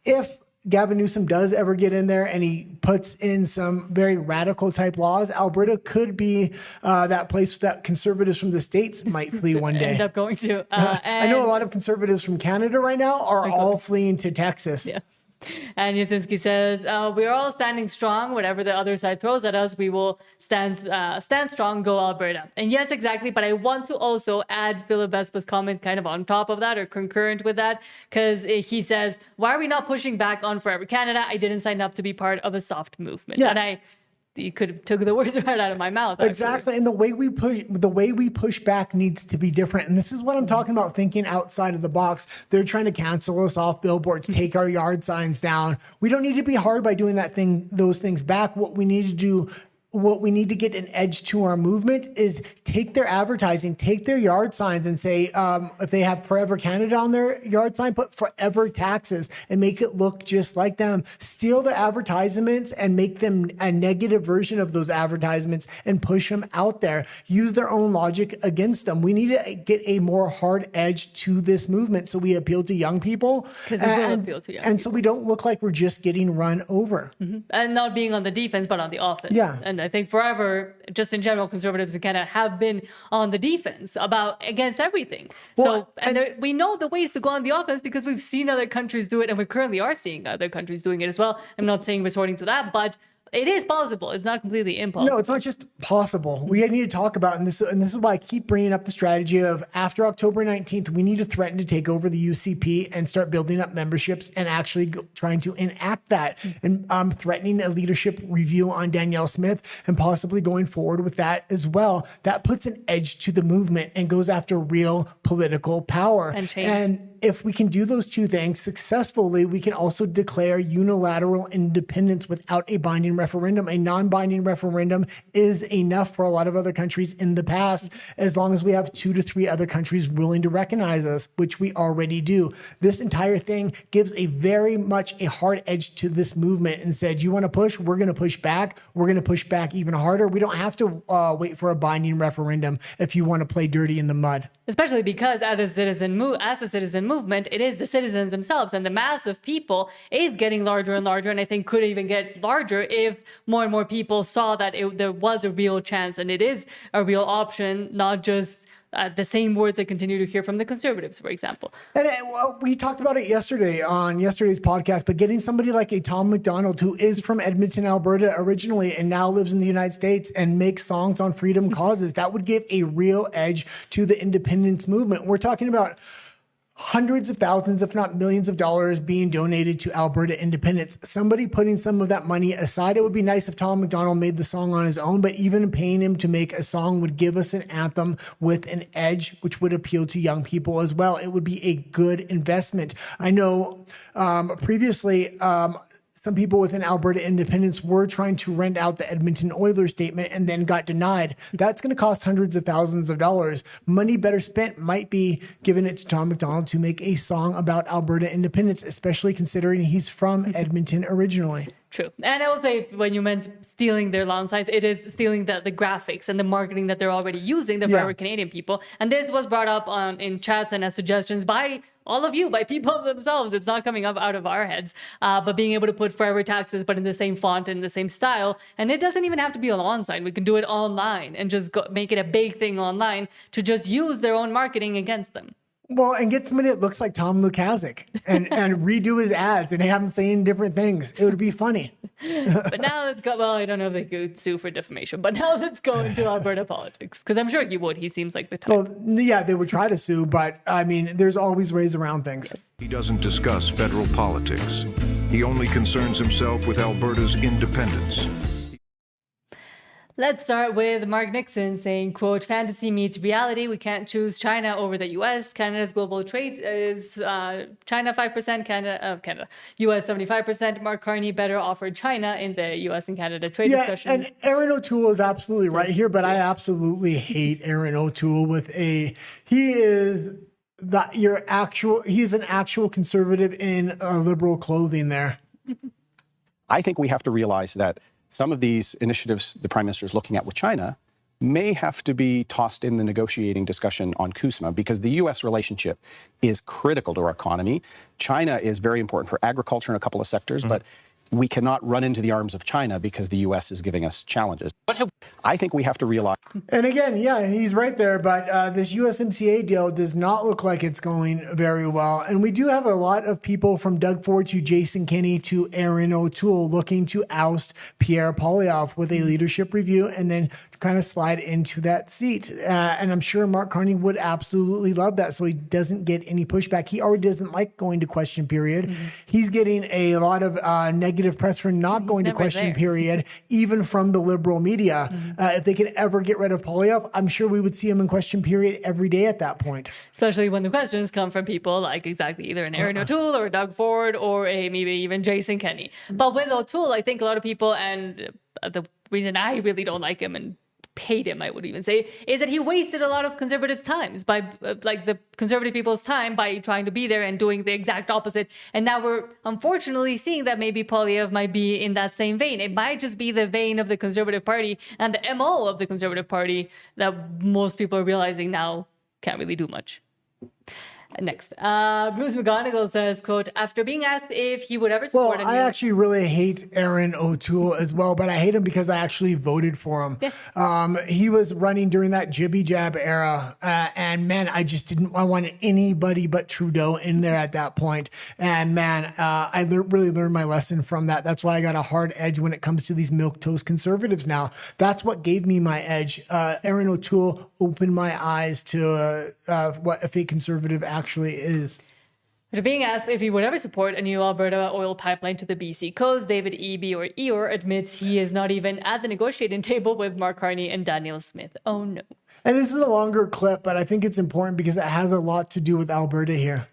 Speaker 1: if Gavin Newsom does ever get in there and he puts in some very radical type laws, Alberta could be that place that conservatives from the States might flee one day.
Speaker 2: End up going to.
Speaker 1: I know a lot of conservatives from Canada right now are all fleeing to Texas.
Speaker 2: Yeah. And Yasinski says, we are all standing strong. Whatever the other side throws at us, we will stand strong, go Alberta. And yes, exactly. But I want to also add Philip Vespa's comment kind of on top of that or concurrent with that, because he says, why are we not pushing back on Forever Canada? I didn't sign up to be part of a soft movement.
Speaker 1: Yeah.
Speaker 2: And you could have took the words right out of my mouth. Actually.
Speaker 1: Exactly. And the way we push back needs to be different. And this is what I'm talking about, thinking outside of the box. They're trying to cancel us off billboards, take our yard signs down. We don't need to be hard by doing those things back. What we need to do, what we need to get an edge to our movement is take their advertising, take their yard signs and say, if they have Forever Canada on their yard sign, put Forever Taxes and make it look just like them. Steal their advertisements and make them a negative version of those advertisements and push them out there. Use their own logic against them. We need to get a more hard edge to this movement so we appeal to young people.
Speaker 2: Because it will appeal to young people.
Speaker 1: So we don't look like we're just getting run over.
Speaker 2: Mm-hmm. And not being on the defense, but on the offense.
Speaker 1: Yeah.
Speaker 2: And I think forever, just in general, conservatives in Canada have been on the defense against everything.
Speaker 1: Well,
Speaker 2: We know the ways to go on the offense because we've seen other countries do it, and we currently are seeing other countries doing it as well. I'm not saying resorting to that, but it is possible. It's not completely impossible.
Speaker 1: No, it's not just possible. We need to talk about, and this is why I keep bringing up the strategy of after October 19th, we need to threaten to take over the UCP and start building up memberships and actually trying to enact that and threatening a leadership review on Danielle Smith and possibly going forward with that as well. That puts an edge to the movement and goes after real political power.
Speaker 2: And change.
Speaker 1: And if we can do those two things successfully, we can also declare unilateral independence without a binding referendum. A non-binding referendum is enough for a lot of other countries in the past, as long as we have 2 to 3 other countries willing to recognize us, which we already do. This entire thing gives a very much a hard edge to this movement and said, you want to push? We're going to push back. We're going to push back even harder. We don't have to wait for a binding referendum if you want to play dirty in the mud.
Speaker 2: Especially because as a citizen movement, it is the citizens themselves, and the mass of people is getting larger and larger, and I think could even get larger if more and more people saw that there was a real chance and it is a real option, not just the same words I continue to hear from the conservatives, for example.
Speaker 1: And we talked about it yesterday on yesterday's podcast, but getting somebody like a Tom McDonald, who is from Edmonton, Alberta originally, and now lives in the United States and makes songs on freedom causes, that would give a real edge to the independence movement. We're talking about hundreds of thousands, if not millions of dollars being donated to Alberta independence. Somebody putting some of that money aside. It would be nice if Tom McDonald made the song on his own, but even paying him to make a song would give us an anthem with an edge, which would appeal to young people as well. It would be a good investment. I know previously, some people within Alberta Independence were trying to rent out the Edmonton Oilers statement and then got denied. That's going to cost hundreds of thousands of dollars. Money better spent might be giving it to Tom McDonald to make a song about Alberta Independence, especially considering he's from Edmonton originally.
Speaker 2: True. And I will say, when you meant stealing their lawn signs, it is stealing the graphics and the marketing that they're already using, the Forever Canadian people. And this was brought up in chats and as suggestions by all of you, by people themselves. It's not coming up out of our heads. But being able to put Forever Taxes, but in the same font and the same style. And it doesn't even have to be a lawn sign. We can do it online and just make it a big thing online to just use their own marketing against them.
Speaker 1: Well, and get somebody that looks like Tom Lukasik and redo his ads and have him saying different things. It would be funny.
Speaker 2: But now let's go. Well, I don't know if they could sue for defamation, but now let's go into Alberta politics, because I'm sure he would. He seems like the type.
Speaker 1: Well, yeah, they would try to sue, but I mean, there's always ways around things. Yes.
Speaker 10: He doesn't discuss federal politics. He only concerns himself with Alberta's independence.
Speaker 2: Let's start with Mark Nixon saying, quote, fantasy meets reality. We can't choose China over the U.S. Canada's global trade is China 5%, Canada, U.S. 75%. Mark Carney better offered China in the U.S. and Canada trade discussion.
Speaker 1: And Aaron O'Toole is absolutely right here, but I absolutely hate Aaron O'Toole he's an actual conservative in liberal clothing there.
Speaker 11: I think we have to realize that some of these initiatives the Prime Minister is looking at with China may have to be tossed in the negotiating discussion on CUSMA, because the U.S. relationship is critical to our economy. China is very important for agriculture in a couple of sectors, but we cannot run into the arms of China because the U.S. is giving us challenges. I think we have to realize.
Speaker 1: And again, yeah, he's right there. But this USMCA deal does not look like it's going very well. And we do have a lot of people from Doug Ford to Jason Kenney to Erin O'Toole looking to oust Pierre Poilievre with a leadership review and then kind of slide into that seat. And I'm sure Mark Carney would absolutely love that, so he doesn't get any pushback. He already doesn't like going to question period. He's getting a lot of negative press for not going to question period, even from the liberal media. If they could ever get rid of Poilievre, I'm sure we would see him in question period every day at that point.
Speaker 2: Especially when the questions come from people like exactly either an Erin O'Toole or Doug Ford or maybe even Jason Kenney. But with O'Toole, I think a lot of people, and the reason I really don't like him and hate him, I would even say, is that he wasted a lot of conservatives' times by like the conservative people's time by trying to be there and doing the exact opposite. And now we're unfortunately seeing that maybe Poilievre might be in that same vein. It might just be the vein of the Conservative Party and the MO of the Conservative Party that most people are realizing now can't really do much. Next, Bruce McGonigal says, quote, after being asked if he would ever support
Speaker 1: I actually really hate Erin O'Toole as well, but I hate him because I actually voted for him. Yeah. He was running during that jibby jab era, and man, I wanted anybody but Trudeau in there at that point. And man, I really learned my lesson from that. That's why I got a hard edge when it comes to these milquetoast conservatives now. That's what gave me my edge. Erin O'Toole opened my eyes to what a fake conservative actually is.
Speaker 2: After being asked if he would ever support a new Alberta oil pipeline to the BC coast, David Eby, or Eeyore, admits he is not even at the negotiating table with Mark Carney and Danielle Smith. Oh no.
Speaker 1: And this is a longer clip, but I think it's important because it has a lot to do with Alberta here.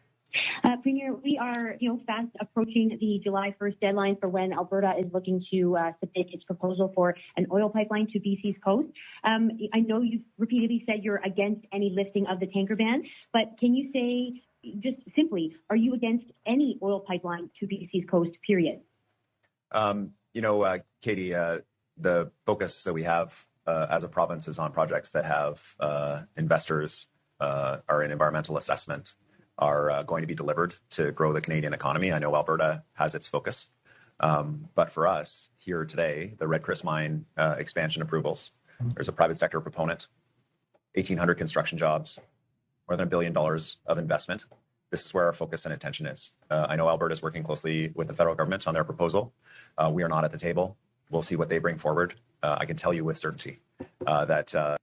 Speaker 12: Premier, we are, fast approaching the July 1st deadline for when Alberta is looking to submit its proposal for an oil pipeline to BC's coast. I know you've repeatedly said you're against any lifting of the tanker ban, but can you say just simply, are you against any oil pipeline to BC's coast, period?
Speaker 13: Katie, the focus that we have as a province is on projects that have investors are in environmental assessment, are going to be delivered to grow the Canadian economy. I know Alberta has its focus. But for us here today, the Red Chris mine expansion approvals, there's a private sector proponent, 1,800 construction jobs, more than $1 billion of investment. This is where our focus and attention is. I know Alberta is working closely with the federal government on their proposal. We are not at the table. We'll see what they bring forward. I can tell you with certainty that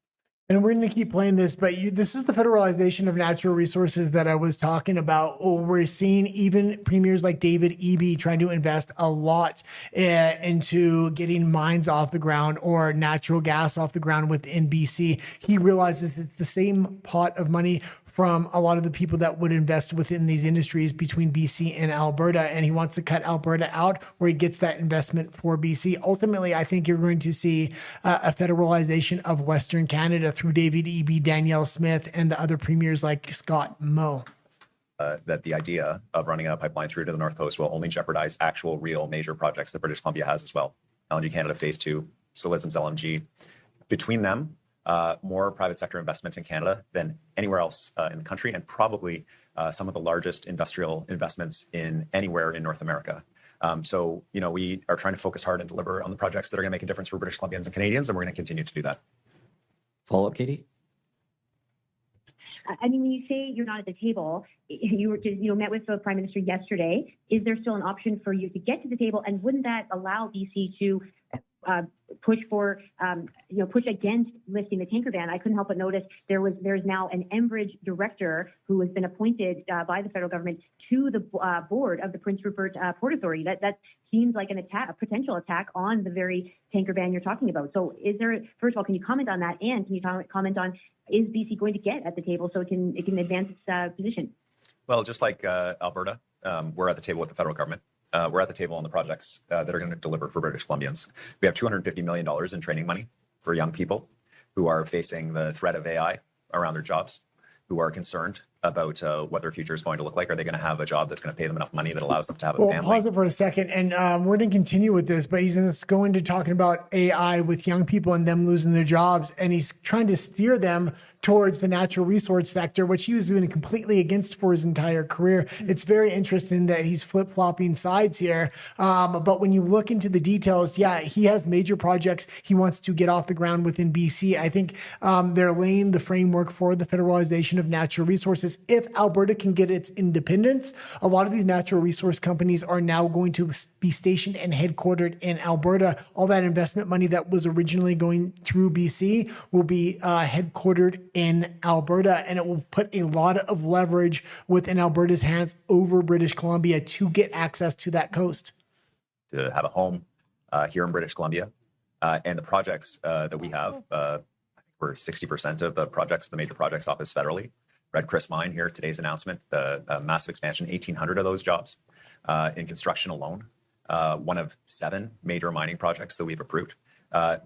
Speaker 1: and we're going to keep playing this, but this is the federalization of natural resources that I was talking about. We're seeing even premiers like David Eby trying to invest a lot into getting mines off the ground or natural gas off the ground within BC. He realizes it's the same pot of money from a lot of the people that would invest within these industries between BC and Alberta, and he wants to cut Alberta out where he gets that investment for BC. Ultimately, I think you're going to see a federalization of Western Canada through David Eby, Danielle Smith, and the other premiers like Scott Moe.
Speaker 13: That the idea of running a pipeline through to the North Coast will only jeopardize actual, real major projects that British Columbia has as well. LNG Canada Phase 2, Solism's LNG. Between them, more private sector investment in Canada than anywhere else in the country, and probably some of the largest industrial investments in anywhere in North America. So, we are trying to focus hard and deliver on the projects that are going to make a difference for British Columbians and Canadians, and we're going to continue to do that.
Speaker 14: Follow up, Katie?
Speaker 12: I mean, when you say you're not at the table, you were just, met with the Prime Minister yesterday. Is there still an option for you to get to the table? And wouldn't that allow BC to push for, push against lifting the tanker ban? I couldn't help but notice there's now an Enbridge director who has been appointed by the federal government to the board of the Prince Rupert Port Authority. That seems like a potential attack on the very tanker ban you're talking about. So first of all, can you comment on that? And can you comment on, is BC going to get at the table so it can advance its position?
Speaker 13: Well, just like Alberta, we're at the table with the federal government. We're at the table on the projects that are going to deliver for British Columbians. We have $250 million in training money for young people who are facing the threat of AI around their jobs, who are concerned about what their future is going to look like? Are they going to have a job that's going to pay them enough money that allows them to have a
Speaker 1: Well,
Speaker 13: family?
Speaker 1: pause it for a second, and we're going to continue with this, but he's going to talking about AI with young people and them losing their jobs, and he's trying to steer them towards the natural resource sector, which he was doing completely against for his entire career. It's very interesting that he's flip-flopping sides here. But when you look into the details, yeah, he has major projects he wants to get off the ground within BC. I think they're laying the framework for the federalization of natural resources. If Alberta can get its independence, a lot of these natural resource companies are now going to be stationed and headquartered in Alberta. All that investment money that was originally going through BC will be headquartered in Alberta, and it will put a lot of leverage within Alberta's hands over British Columbia to get access to that coast.
Speaker 13: To have a home here in British Columbia. And the projects that we have, I think we're 60% of the projects, the major projects office federally. Red Chris Mine here, today's announcement, the massive expansion, 1,800 of those jobs in construction alone. One of 7 major mining projects that we've approved.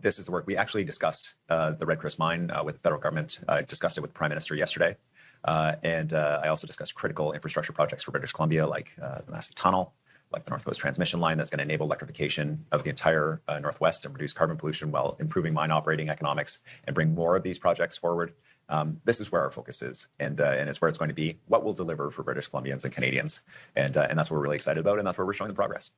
Speaker 13: This is the work we actually discussed the Red Chris Mine with the federal government. I discussed it with the Prime Minister yesterday. And I also discussed critical infrastructure projects for British Columbia, like the massive tunnel, like the Northwest Transmission Line that's going to enable electrification of the entire Northwest and reduce carbon pollution while improving mine operating economics and bring more of these projects forward. This is where our focus is, and it's where it's going to be, what we'll deliver for British Columbians and Canadians. And that's what we're really excited about, and that's where we're showing the progress.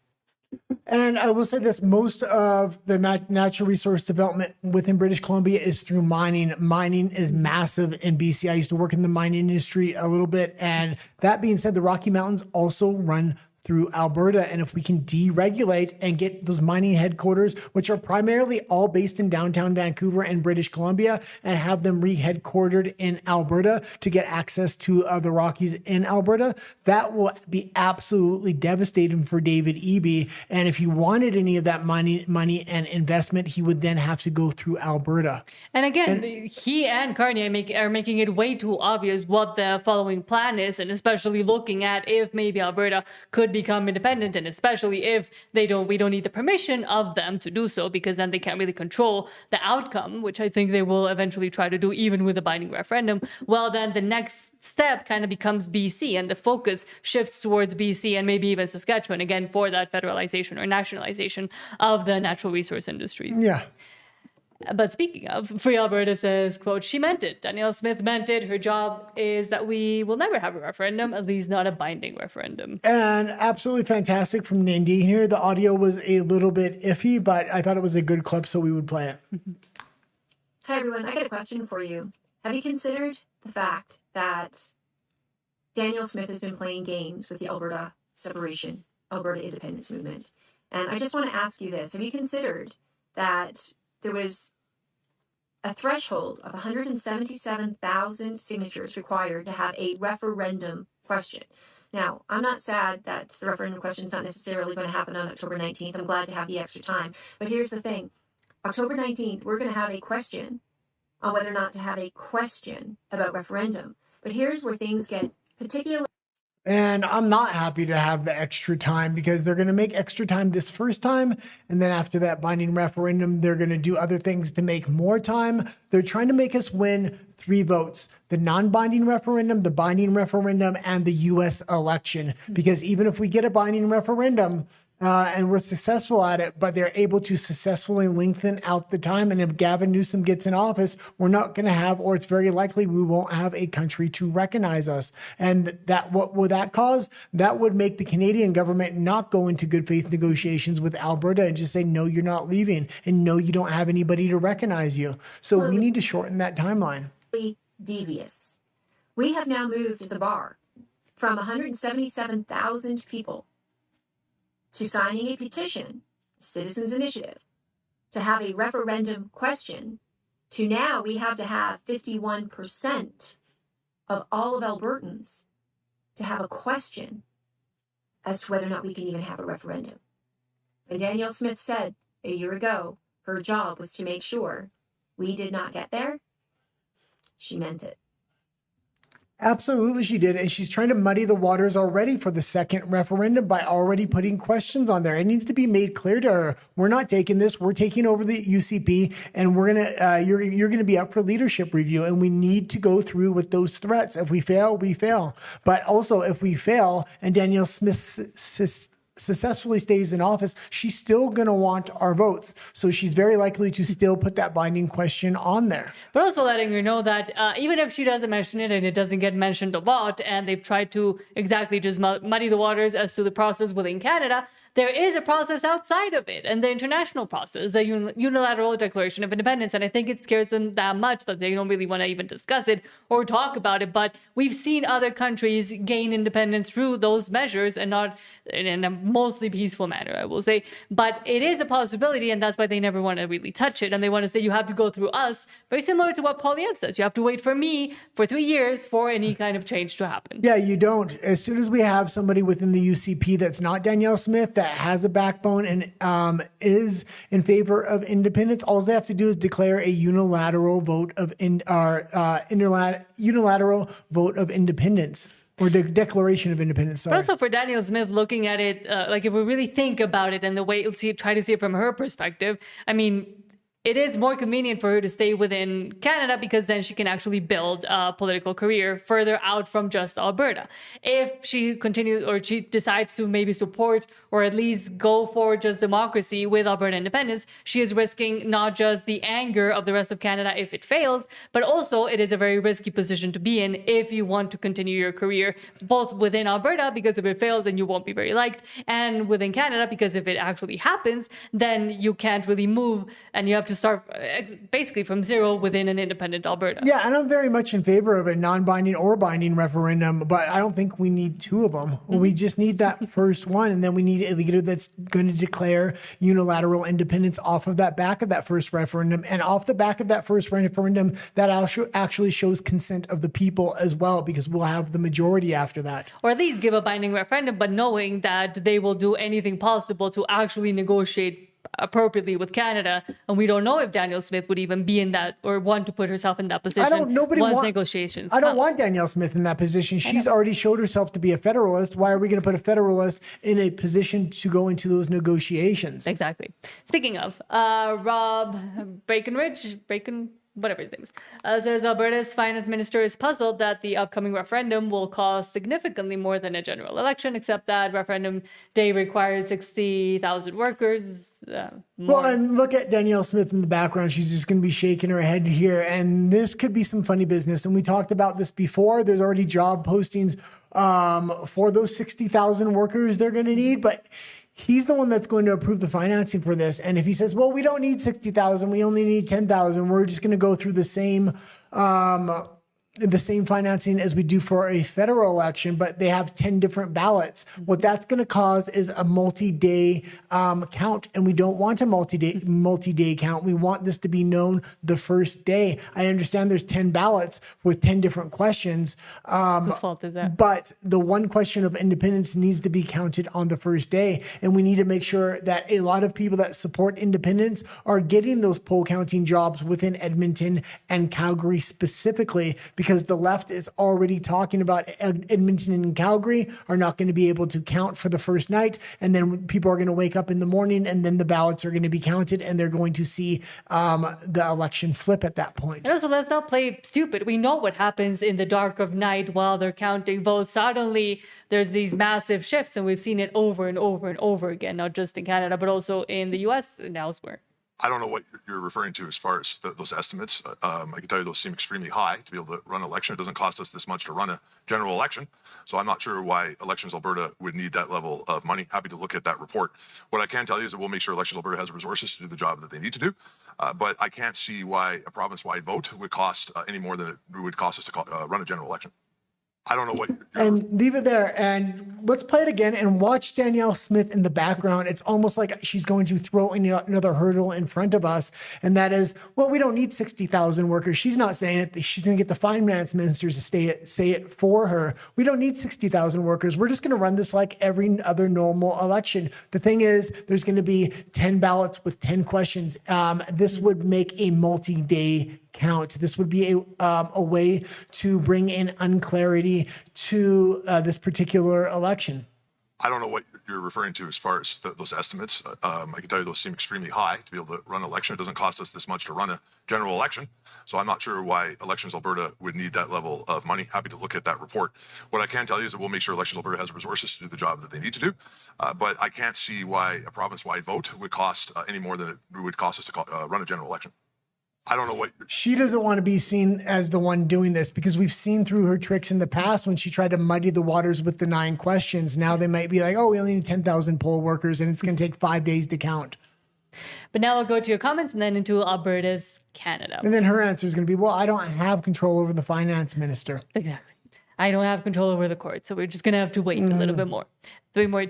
Speaker 1: And I will say this, most of the natural resource development within British Columbia is through mining. Mining is massive in BC. I used to work in the mining industry a little bit. And that being said, the Rocky Mountains also run through Alberta. And if we can deregulate and get those mining headquarters, which are primarily all based in downtown Vancouver and British Columbia, and have them re-headquartered in Alberta to get access to the Rockies in Alberta, that will be absolutely devastating for David Eby. And if he wanted any of that money and investment, he would then have to go through Alberta.
Speaker 2: And again, he and Carney are making it way too obvious what the following plan is, and especially looking at if maybe Alberta could become independent, and especially if we don't need the permission of them to do so, because then they can't really control the outcome, which I think they will eventually try to do even with a binding referendum. Well, then the next step kind of becomes BC, and the focus shifts towards BC and maybe even Saskatchewan again for that federalization or nationalization of the natural resource industries.
Speaker 1: Yeah.
Speaker 2: But speaking of, Free Alberta says, quote, she meant it. Danielle Smith meant it. Her job is that we will never have a referendum, at least not a binding referendum.
Speaker 1: And absolutely fantastic from Nadine here. The audio was a little bit iffy, but I thought it was a good clip, so we would play it.
Speaker 15: Hi, everyone. I got a question for you. Have you considered the fact that Danielle Smith has been playing games with the Alberta separation, Alberta independence movement? And I just want to ask you this. Have you considered that there was a threshold of 177,000 signatures required to have a referendum question? Now, I'm not sad that the referendum question is not necessarily going to happen on October 19th. I'm glad to have the extra time. But here's the thing. October 19th, we're going to have a question on whether or not to have a question about referendum. But here's where things get particularly...
Speaker 1: And I'm not happy to have the extra time, because they're going to make extra time this first time. And then after that binding referendum, they're going to do other things to make more time. They're trying to make us win 3 votes: the non-binding referendum, the binding referendum, and the U.S. election. Because even if we get a binding referendum, and we're successful at it, but they're able to successfully lengthen out the time. And if Gavin Newsom gets in office, we're not going to have, or it's very likely we won't have, a country to recognize us. And that, what would that cause? That would make the Canadian government not go into good faith negotiations with Alberta and just say, no, you're not leaving, and no, you don't have anybody to recognize you. So we need to shorten that timeline.
Speaker 15: Devious. We have now moved the bar from 177,000 people to signing a petition, Citizens Initiative, to have a referendum question, to now we have to have 51% of all of Albertans to have a question as to whether or not we can even have a referendum. And Danielle Smith said a year ago her job was to make sure we did not get there. She meant it.
Speaker 1: Absolutely, she did. And she's trying to muddy the waters already for the second referendum by already putting questions on there. It needs to be made clear to her. We're not taking this. We're taking over the UCP, and we're you're gonna be up for leadership review, and we need to go through with those threats. If we fail, we fail. But also, if we fail, and Danielle Smith successfully stays in office, she's still going to want our votes. So she's very likely to still put that binding question on there.
Speaker 2: But also letting her know that even if she doesn't mention it and it doesn't get mentioned a lot, and they've tried to exactly just muddy the waters as to the process within Canada, there is a process outside of it, and the international process, the unilateral declaration of independence. And I think it scares them that much that they don't really want to even discuss it or talk about it. But we've seen other countries gain independence through those measures, and not in a mostly peaceful manner, I will say. But it is a possibility, and that's why they never want to really touch it. And they want to say you have to go through us, very similar to what Poilievre says. You have to wait for me for 3 years for any kind of change to happen.
Speaker 1: Yeah, you don't. As soon as we have somebody within the UCP that's not Danielle Smith, that has a backbone and is in favor of independence, all they have to do is declare a unilateral vote of unilateral vote of independence. Or the Declaration of Independence. Sorry.
Speaker 2: But also for Danielle Smith, looking at it, like if we really think about it and the way try to see it from her perspective, I mean, it is more convenient for her to stay within Canada because then she can actually build a political career further out from just Alberta. If she continues or she decides to maybe support or at least go for just democracy with Alberta independence, she is risking not just the anger of the rest of Canada if it fails, but also it is a very risky position to be in if you want to continue your career both within Alberta, because if it fails then you won't be very liked, and within Canada because if it actually happens then you can't really move and you have to start basically from zero within an independent Alberta.
Speaker 1: Yeah, and I'm very much in favor of a non-binding or binding referendum, but I don't think we need two of them. Mm-hmm. We just need that first one, and then we need a leader that's going to declare unilateral independence off of that back of that first referendum, and off the back of that first referendum that actually shows consent of the people as well, because we'll have the majority after that.
Speaker 2: Or at least give a binding referendum, but knowing that they will do anything possible to actually negotiate appropriately with Canada, and we don't know if Danielle Smith would even be in that or want to put herself in that position negotiations
Speaker 1: I don't want Danielle Smith in that position. She's already showed herself to be a Federalist. Why are we going to put a Federalist in a position to go into those negotiations?
Speaker 2: Exactly. Speaking of, Rob whatever his name is, says Alberta's finance minister is puzzled that the upcoming referendum will cost significantly more than a general election, except that referendum day requires 60,000 workers.
Speaker 1: Well, and look at Danielle Smith in the background. She's just going to be shaking her head here, and this could be some funny business. And we talked about this before. There's already job postings for those 60,000 workers they're going to need, but he's the one that's going to approve the financing for this. And if he says, well, we don't need 60,000, we only need 10,000, we're just going to go through the same financing as we do for a federal election, but they have 10 different ballots. What that's going to cause is a multi-day count, and we don't want a multi-day count. We want this to be known the first day. I understand there's 10 ballots with 10 different questions.
Speaker 2: Whose fault is that?
Speaker 1: But the one question of independence needs to be counted on the first day, and we need to make sure that a lot of people that support independence are getting those poll counting jobs within Edmonton and Calgary specifically, because the left is already talking about Edmonton and Calgary are not going to be able to count for the first night. And then people are going to wake up in the morning, and then the ballots are going to be counted, and they're going to see the election flip at that point.
Speaker 2: And also, let's not play stupid. We know what happens in the dark of night while they're counting votes. Suddenly, there's these massive shifts, and we've seen it over and over and over again, not just in Canada, but also in the US and elsewhere.
Speaker 16: I don't know what you're referring to as far as those estimates. I can tell you those seem extremely high to be able to run an election. It doesn't cost us this much to run a general election. So I'm not sure why Elections Alberta would need that level of money. Happy to look at that report. What I can tell you is that we'll make sure Elections Alberta has the resources to do the job that they need to do. But I can't see why a province-wide vote would cost any more than it would cost us to run a general election. I don't know what
Speaker 1: and leave it there, and let's play it again and watch Danielle Smith in the background. It's almost like she's going to throw another hurdle in front of us, and that is, well, we don't need 60,000 workers. She's not saying it. She's going to get the finance ministers to say it for her. We don't need 60,000 workers. We're just going to run this like every other normal election. The thing is, there's going to be 10 ballots with 10 questions. This would make a multi-day count. This would be a way to bring in unclarity to this particular election.
Speaker 16: I don't know what you're referring to as far as those estimates. I can tell you those seem extremely high to be able to run an election. It doesn't cost us this much to run a general election. So I'm not sure why Elections Alberta would need that level of money. Happy to look at that report. What I can tell you is that we'll make sure Elections Alberta has the resources to do the job that they need to do. But I can't see why a province-wide vote would cost any more than it would cost us to run a general election. I don't know what
Speaker 1: she doesn't want to be seen as the one doing this, because we've seen through her tricks in the past when she tried to muddy the waters with the 9 questions. Now they might be like, oh, we only need 10,000 poll workers and it's going to take 5 days to count.
Speaker 2: But now we'll go to your comments and then into Alberta's Canada.
Speaker 1: And then her answer is going to be, well, I don't have control over the finance minister.
Speaker 2: Exactly. I don't have control over the court, so we're just going to have to wait a little bit more. 1 more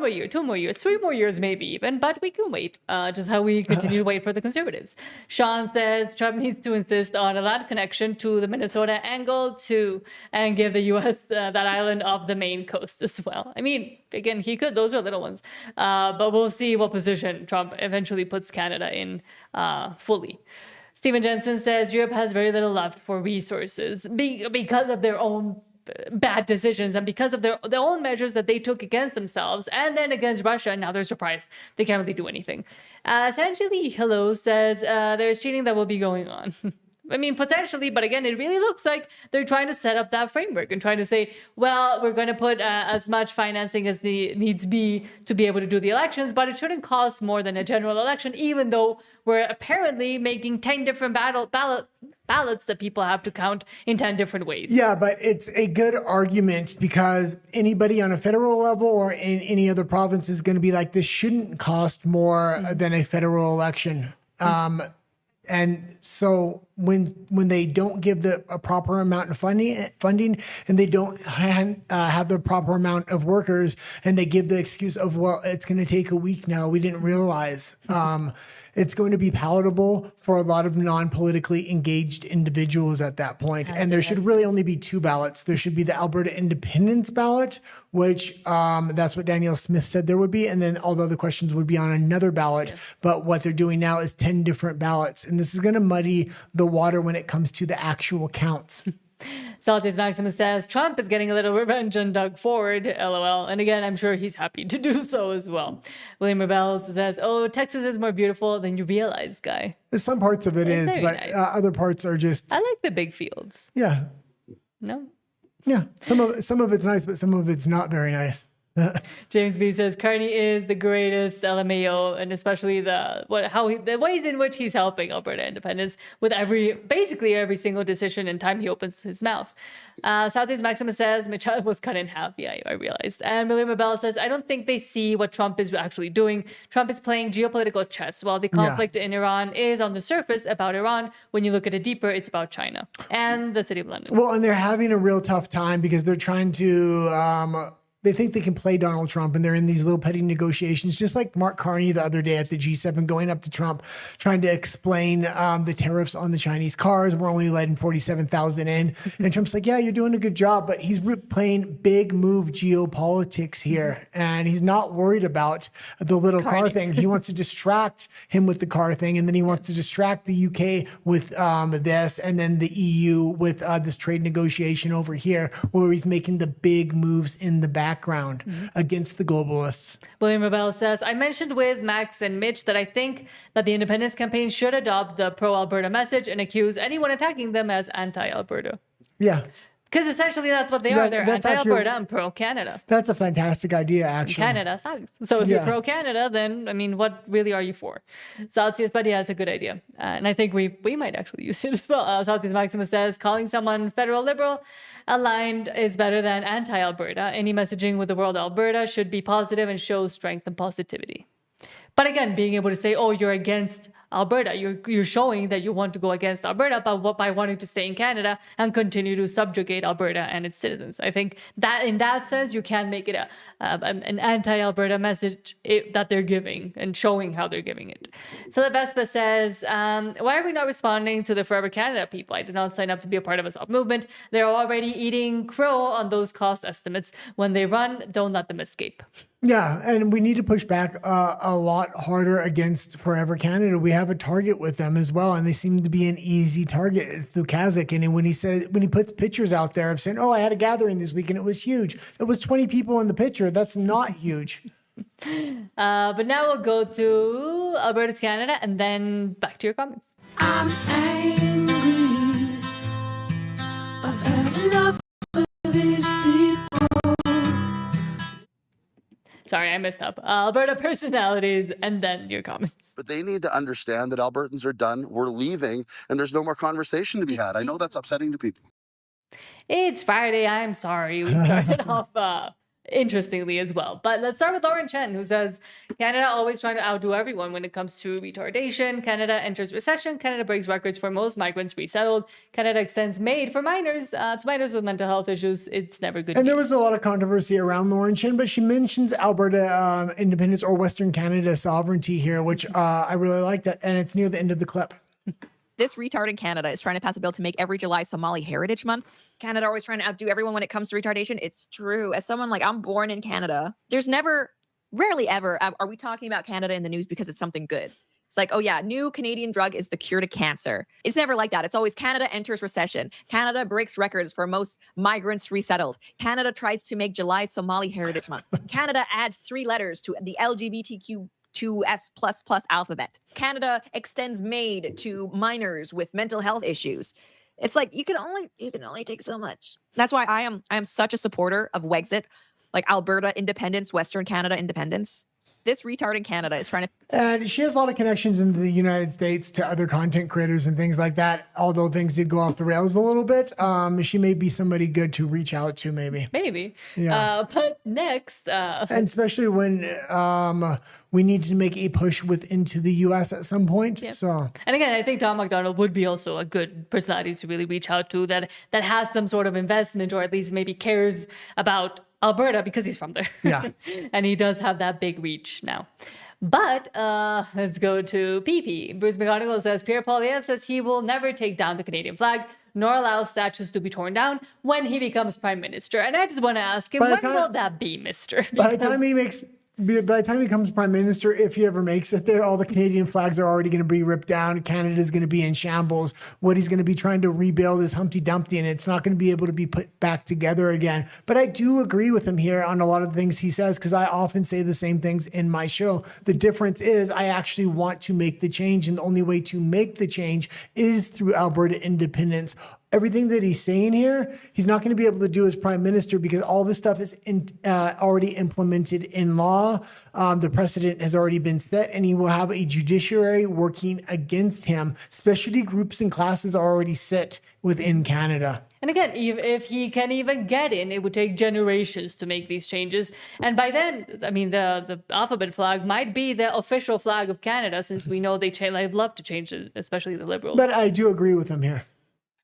Speaker 2: year, 2 more years, 3 more years maybe even, but we can wait, just how we continue to wait for the Conservatives. Sean says Trump needs to insist on a land connection to the Minnesota angle and give the U.S. That island off the Maine coast as well. I mean, again, he could. Those are little ones. But we'll see what position Trump eventually puts Canada in fully. Stephen Jensen says Europe has very little left for resources because of their own bad decisions and because of their own measures that they took against themselves and then against Russia. And now they're surprised they can't really do anything. Sanjali Hello says there's cheating that will be going on. I mean, potentially, but again, it really looks like they're trying to set up that framework and trying to say, well, we're going to put as much financing as needs be to be able to do the elections, but it shouldn't cost more than a general election, even though we're apparently making 10 different ballots that people have to count in 10 different ways.
Speaker 1: Yeah, but it's a good argument because anybody on a federal level or in any other province is going to be like, this shouldn't cost more than a federal election. And so when they don't give a proper amount of funding and they don't have the proper amount of workers and they give the excuse of, well, it's going to take a week now, we didn't realize. It's going to be palatable for a lot of non-politically engaged individuals at that point. And there should really only be 2 ballots. There should be the Alberta Independence ballot, which that's what Danielle Smith said there would be. And then all the other questions would be on another ballot. Yeah. But what they're doing now is 10 different ballots. And this is going to muddy the water when it comes to the actual counts.
Speaker 2: Saltis Maximus says Trump is getting a little revenge on Doug Ford, LOL. And again, I'm sure he's happy to do so as well. William Rebels says, oh, Texas is more beautiful than you realize, guy.
Speaker 1: Some parts of it is, but nice. Other parts are just...
Speaker 2: I like the big fields.
Speaker 1: Yeah.
Speaker 2: No?
Speaker 1: Yeah. Some of it's nice, but some of it's not very nice.
Speaker 2: James B says Carney is the greatest LMAO, and especially the ways in which he's helping Alberta independence with basically every single decision and time he opens his mouth. Southeast Maximus says Mitchell was cut in half. Yeah, I realized. And William Abella says I don't think they see what Trump is actually doing. Trump is playing geopolitical chess, while the conflict in Iran is on the surface about Iran. When you look at it deeper, it's about China and the city of London.
Speaker 1: Well, and they're having a real tough time because they're trying to. They think they can play Donald Trump, and they're in these little petty negotiations, just like Mark Carney the other day at the G7 going up to Trump, trying to explain the tariffs on the Chinese cars. We're only letting 47,000 in. And Trump's like, yeah, you're doing a good job, but he's playing big move geopolitics here. And he's not worried about the little car thing. He wants to distract him with the car thing, and then he wants to distract the UK with this, and then the EU with this trade negotiation over here, where he's making the big moves in the background against the globalists.
Speaker 2: William Rebel says, I mentioned with Max and Mitch that I think that the independence campaign should adopt the pro-Alberta message and accuse anyone attacking them as anti-Alberta.
Speaker 1: Yeah.
Speaker 2: Because essentially that's what they are. They're anti-Alberta and pro-Canada.
Speaker 1: That's a fantastic idea, actually.
Speaker 2: Canada sucks. So if you're pro-Canada, then, I mean, what really are you for? Saltius, but yeah, it's a good idea. And I think we might actually use it as well. Saltius Maximus says, calling someone federal liberal aligned is better than anti-Alberta. Any messaging with the word Alberta should be positive and show strength and positivity. But again, being able to say, oh, you're against Alberta, you're showing that you want to go against Alberta by wanting to stay in Canada and continue to subjugate Alberta and its citizens. I think that in that sense, you can make it an anti-Alberta message that they're giving and showing how they're giving it. Philip Vespa says, why are we not responding to the Forever Canada people? I did not sign up to be a part of a stop movement. They're already eating crow on those cost estimates. When they run, don't let them escape.
Speaker 1: Yeah, and we need to push back a lot harder against Forever Canada. We have a target with them as well, and they seem to be an easy target. It's through Kazakh, and when he puts pictures out there of saying, "Oh, I had a gathering this week and it was huge," it was 20 people in the picture. That's not huge.
Speaker 2: But now we'll go to Alberta's Canada, and then back to your comments.
Speaker 6: I'm angry. I've had enough of these people.
Speaker 2: Sorry, I messed up. Alberta Personalities, and then your comments.
Speaker 17: But they need to understand that Albertans are done. We're leaving, and there's no more conversation to be had. I know that's upsetting to people.
Speaker 2: It's Friday. I'm sorry. We started off interestingly as well. But let's start with Lauren Chen, who says, Canada always trying to outdo everyone when it comes to retardation. Canada enters recession. Canada breaks records for most migrants resettled. Canada extends MAID for minors to minors with mental health issues. It's never good.
Speaker 1: And there was a lot of controversy around Lauren Chen, but she mentions Alberta independence or Western Canada sovereignty here, which I really liked it. And it's near the end of the clip.
Speaker 4: This retard in Canada is trying to pass a bill to make every July Somali Heritage Month. Canada always trying to outdo everyone when it comes to retardation. It's true. As someone I'm born in Canada, there's rarely ever are we talking about Canada in the news because it's something good. It's like, oh yeah, new Canadian drug is the cure to cancer. It's never like that. It's always Canada enters recession. Canada breaks records for most migrants resettled. Canada tries to make July Somali Heritage Month. Canada adds 3 letters to the LGBTQ2S++ alphabet. Canada extends MAID to minors with mental health issues. It's like you can only take so much. That's why I am such a supporter of Wexit, like Alberta independence, Western Canada independence. This retard in Canada is trying to.
Speaker 1: And she has a lot of connections in the United States to other content creators and things like that. Although things did go off the rails a little bit, she may be somebody good to reach out to, maybe.
Speaker 2: Maybe.
Speaker 1: Yeah.
Speaker 2: But next,
Speaker 1: and especially when we need to make a push into the U.S. at some point.
Speaker 2: Yep.
Speaker 1: So.
Speaker 2: And again, I think Tom MacDonald would be also a good personality to really reach out to that has some sort of investment or at least maybe cares about Alberta because he's from there.
Speaker 1: Yeah.
Speaker 2: And he does have that big reach now. But let's go to PP. Bruce McGonigal says, Pierre Poilievre says he will never take down the Canadian flag nor allow statues to be torn down when he becomes prime minister. And I just want to ask him, when will that be, mister?
Speaker 1: By the time he becomes prime minister, if he ever makes it there, all the Canadian flags are already going to be ripped down. Canada's going to be in shambles. What he's going to be trying to rebuild is Humpty Dumpty, and it's not going to be able to be put back together again. But I do agree with him here on a lot of the things he says, because I often say the same things in my show. The difference is I actually want to make the change, and the only way to make the change is through Alberta independence. Everything that he's saying here, he's not going to be able to do as prime minister because all this stuff is already implemented in law. The precedent has already been set, and he will have a judiciary working against him. Specialty groups and classes are already set within Canada.
Speaker 2: And again, if he can even get in, it would take generations to make these changes. And by then, I mean, the alphabet flag might be the official flag of Canada, since we know I'd love to change it, especially the Liberals.
Speaker 1: But I do agree with him here.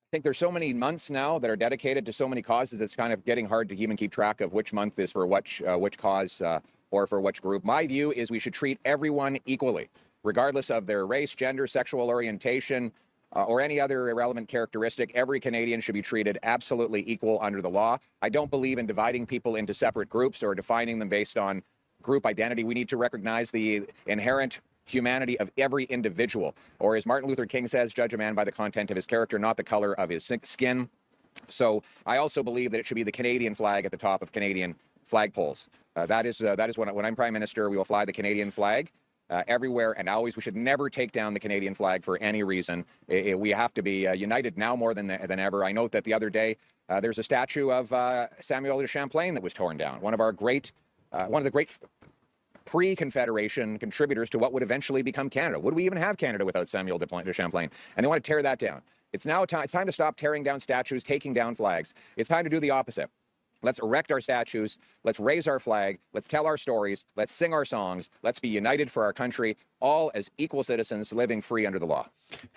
Speaker 18: I think there's so many months now that are dedicated to so many causes. It's kind of getting hard to even keep track of which month is for which cause or for which group. My view is we should treat everyone equally, regardless of their race, gender, sexual orientation, or any other irrelevant characteristic. Every Canadian should be treated absolutely equal under the law. I don't believe in dividing people into separate groups or defining them based on group identity. We need to recognize the inherent humanity of every individual, or as Martin Luther King says, judge a man by the content of his character, not the color of his skin. So I also believe that it should be the Canadian flag at the top of Canadian flagpoles. That is when I'm prime minister, we will fly the Canadian flag everywhere and always. We should never take down the Canadian flag for any reason. We have to be united now more than ever. I note that the other day there's a statue of Samuel de Champlain that was torn down. One of the great pre-Confederation contributors to what would eventually become Canada. Would we even have Canada without Samuel de Champlain? And they want to tear that down. It's time to stop tearing down statues, taking down flags. It's time to do the opposite. Let's erect our statues. Let's raise our flag. Let's tell our stories. Let's sing our songs. Let's be united for our country. all as equal citizens living free under the law.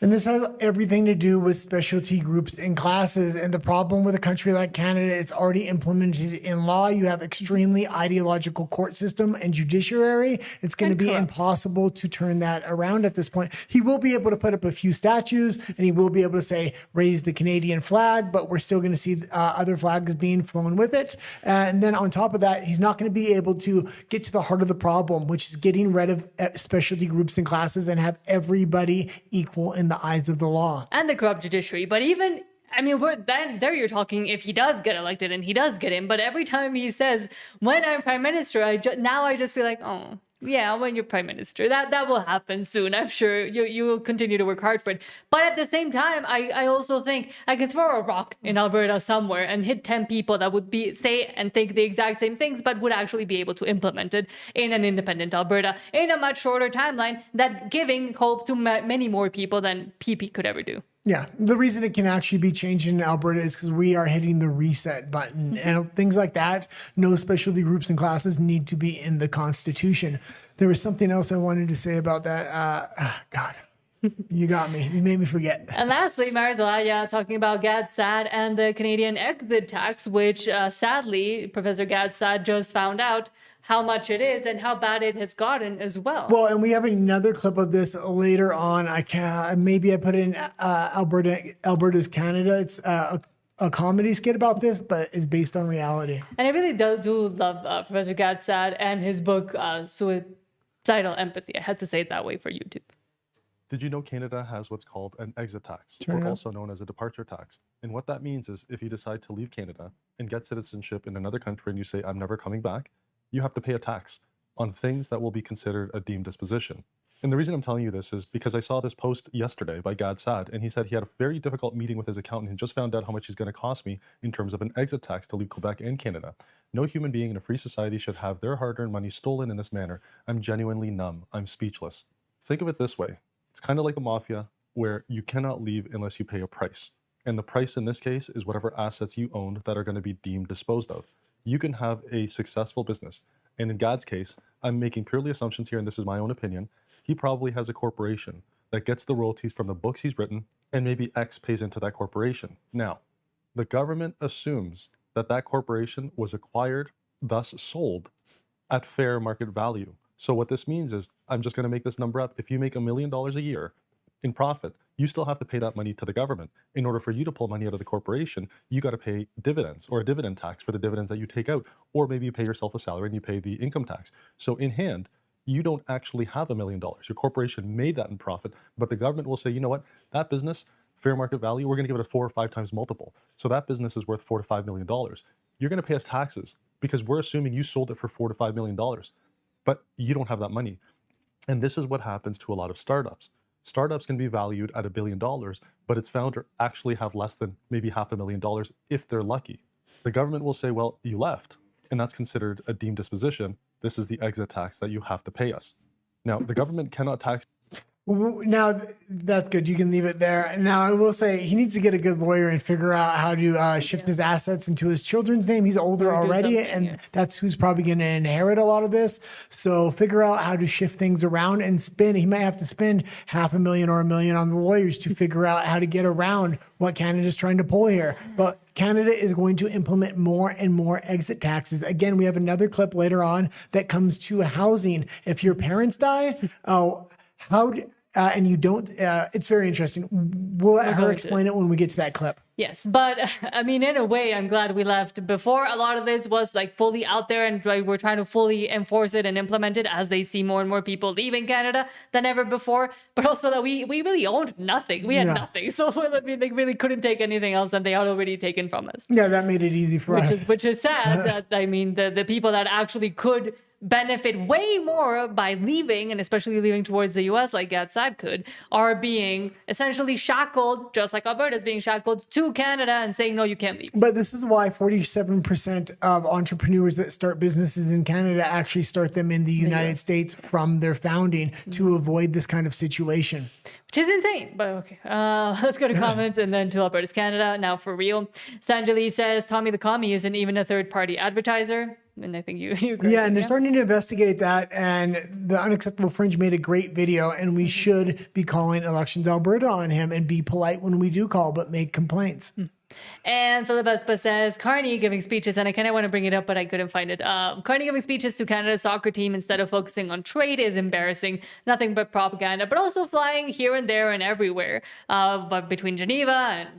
Speaker 1: And this has everything to do with specialty groups and classes. And the problem with a country like Canada, it's already implemented in law. You have extremely ideological court system and judiciary. It's going to be impossible to turn that around at this point. He will be able to put up a few statues and he will be able to say, raise the Canadian flag, but we're still going to see other flags being flown with it. And then on top of that, he's not going to be able to get to the heart of the problem, which is getting rid of specialty groups and classes and have everybody equal in the eyes of the law.
Speaker 2: And the corrupt judiciary. But even, I mean, there you're talking if he does get elected and he does get in. But every time he says, when I'm prime minister, now I just feel like, oh, yeah, when you're prime minister, that will happen soon. I'm sure you will continue to work hard for it. But at the same time, I also think I can throw a rock in Alberta somewhere and hit 10 people that would say and think the exact same things, but would actually be able to implement it in an independent Alberta in a much shorter timeline, that giving hope to many more people than PP could ever do.
Speaker 1: Yeah, the reason it can actually be changed in Alberta is because we are hitting the reset button and things like that. No specialty groups and classes need to be in the Constitution. There was something else I wanted to say about that. God, you got me. You made me forget.
Speaker 2: And lastly, Marzalaya talking about GAD-SAD and the Canadian exit tax, which sadly, Professor GAD-SAD just found out how much it is and how bad it has gotten as well.
Speaker 1: Well, and we have another clip of this later on. Maybe I put it in Alberta's Canada. It's a comedy skit about this, but it's based on reality.
Speaker 2: And I really do love Professor GAD-SAD and his book, Suicidal Empathy. I had to say it that way for YouTube.
Speaker 19: Did you know Canada has what's called an exit tax, or also known as a departure tax? And what that means is if you decide to leave Canada and get citizenship in another country and you say, I'm never coming back, you have to pay a tax on things that will be considered a deemed disposition. And the reason I'm telling you this is because I saw this post yesterday by GAD-SAD, and he said he had a very difficult meeting with his accountant and just found out how much he's going to cost me in terms of an exit tax to leave Quebec and Canada. No human being in a free society should have their hard-earned money stolen in this manner. I'm genuinely numb. I'm speechless. Think of it this way. It's kind of like the mafia, where you cannot leave unless you pay a price. And the price in this case is whatever assets you owned that are going to be deemed disposed of. You can have a successful business. And in God's case, I'm making purely assumptions here, and this is my own opinion. He probably has a corporation that gets the royalties from the books he's written, and maybe X pays into that corporation. Now, the government assumes that that corporation was acquired, thus sold, at fair market value. So what this means is, I'm just going to make this number up. If you make $1 million a year in profit, you still have to pay that money to the government. In order for you to pull money out of the corporation, you got to pay dividends or a dividend tax for the dividends that you take out, or maybe you pay yourself a salary and you pay the income tax. So in hand, you don't actually have $1 million. Your corporation made that in profit, but the government will say, you know what, that business, fair market value, we're going to give it a 4 or 5 times multiple. So that business is worth $4 to $5 million. You're going to pay us taxes because we're assuming you sold it for $4 to $5 million, but you don't have that money. And this is what happens to a lot of startups. Startups can be valued at $1 billion, but its founder actually have less than maybe $500,000 if they're lucky. The government will say, well, you left, and that's considered a deemed disposition. This is the exit tax that you have to pay us. Now, the government cannot tax.
Speaker 1: Now, that's good. You can leave it there. Now, I will say he needs to get a good lawyer and figure out how to shift his assets into his children's name. He's older already, and that's who's probably going to inherit a lot of this. So figure out how to shift things around and spend. He might have to spend $500,000 or $1 million on the lawyers to figure out how to get around what Canada's trying to pull here. But Canada is going to implement more and more exit taxes. Again, we have another clip later on that comes to housing. If your parents die, and you don't, it's very interesting. We'll let her explain it when we get to that clip.
Speaker 2: Yes, but I mean, in a way, I'm glad we left before a lot of this was like fully out there, and we're trying to fully enforce it and implement it as they see more and more people leaving Canada than ever before. But also that we really owned nothing. We had nothing. So I mean, they really couldn't take anything else that they had already taken from us.
Speaker 1: Yeah, that made it easy for us.
Speaker 2: Which is sad that, I mean, the people that actually could benefit way more by leaving, and especially leaving towards the US like GAD-SAD could, are being essentially shackled, just like Alberta is being shackled, to Canada and saying, no, you can't leave.
Speaker 1: But this is why 47% of entrepreneurs that start businesses in Canada actually start them in the United States from their founding to avoid this kind of situation.
Speaker 2: Which is insane, but okay. Let's go to comments and then to Alberta's Canada. Now for real. Sanjali says, Tommy the Commie isn't even a third-party advertiser. And I think you agree.
Speaker 1: Yeah, and they're starting to investigate that. And the Unacceptable Fringe made a great video, and we should be calling Elections Alberta on him and be polite when we do call, but make complaints.
Speaker 2: And Philip Espa says, Carney giving speeches, and I kind of want to bring it up, but I couldn't find it. Carney giving speeches to Canada's soccer team instead of focusing on trade is embarrassing. Nothing but propaganda, but also flying here and there and everywhere, but between Geneva and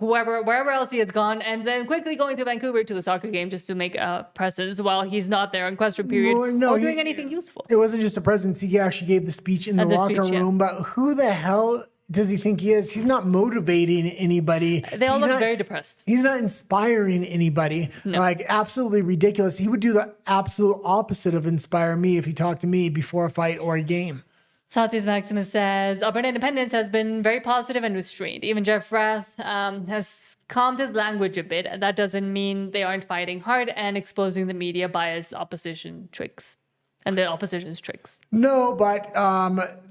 Speaker 2: wherever else he has gone, and then quickly going to Vancouver to the soccer game just to make presses while he's not there in question period or doing anything useful.
Speaker 1: It wasn't just a presence. He actually gave the speech in the locker room, but who the hell does he think he is? He's not motivating anybody.
Speaker 2: They all look very depressed.
Speaker 1: He's not inspiring anybody.
Speaker 2: No.
Speaker 1: Like, absolutely ridiculous. He would do the absolute opposite of inspire me if he talked to me before a fight or a game.
Speaker 2: Salties Maximus says, Alberta independence has been very positive and restrained. Even Jeff Rath has calmed his language a bit. And that doesn't mean they aren't fighting hard and exposing the media bias opposition tricks. And the opposition's tricks.
Speaker 1: No, but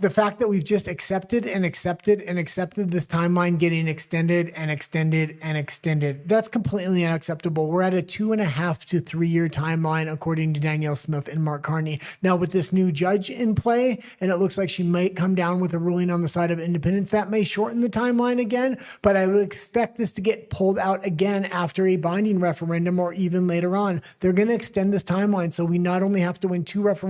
Speaker 1: the fact that we've just accepted and accepted and accepted this timeline getting extended and extended and extended, that's completely unacceptable. We're at a 2.5 to 3 year timeline, according to Danielle Smith and Mark Carney. Now, with this new judge in play, and it looks like she might come down with a ruling on the side of independence, that may shorten the timeline again, but I would expect this to get pulled out again after a binding referendum or even later on. They're going to extend this timeline, so we not only have to win 2 referendums,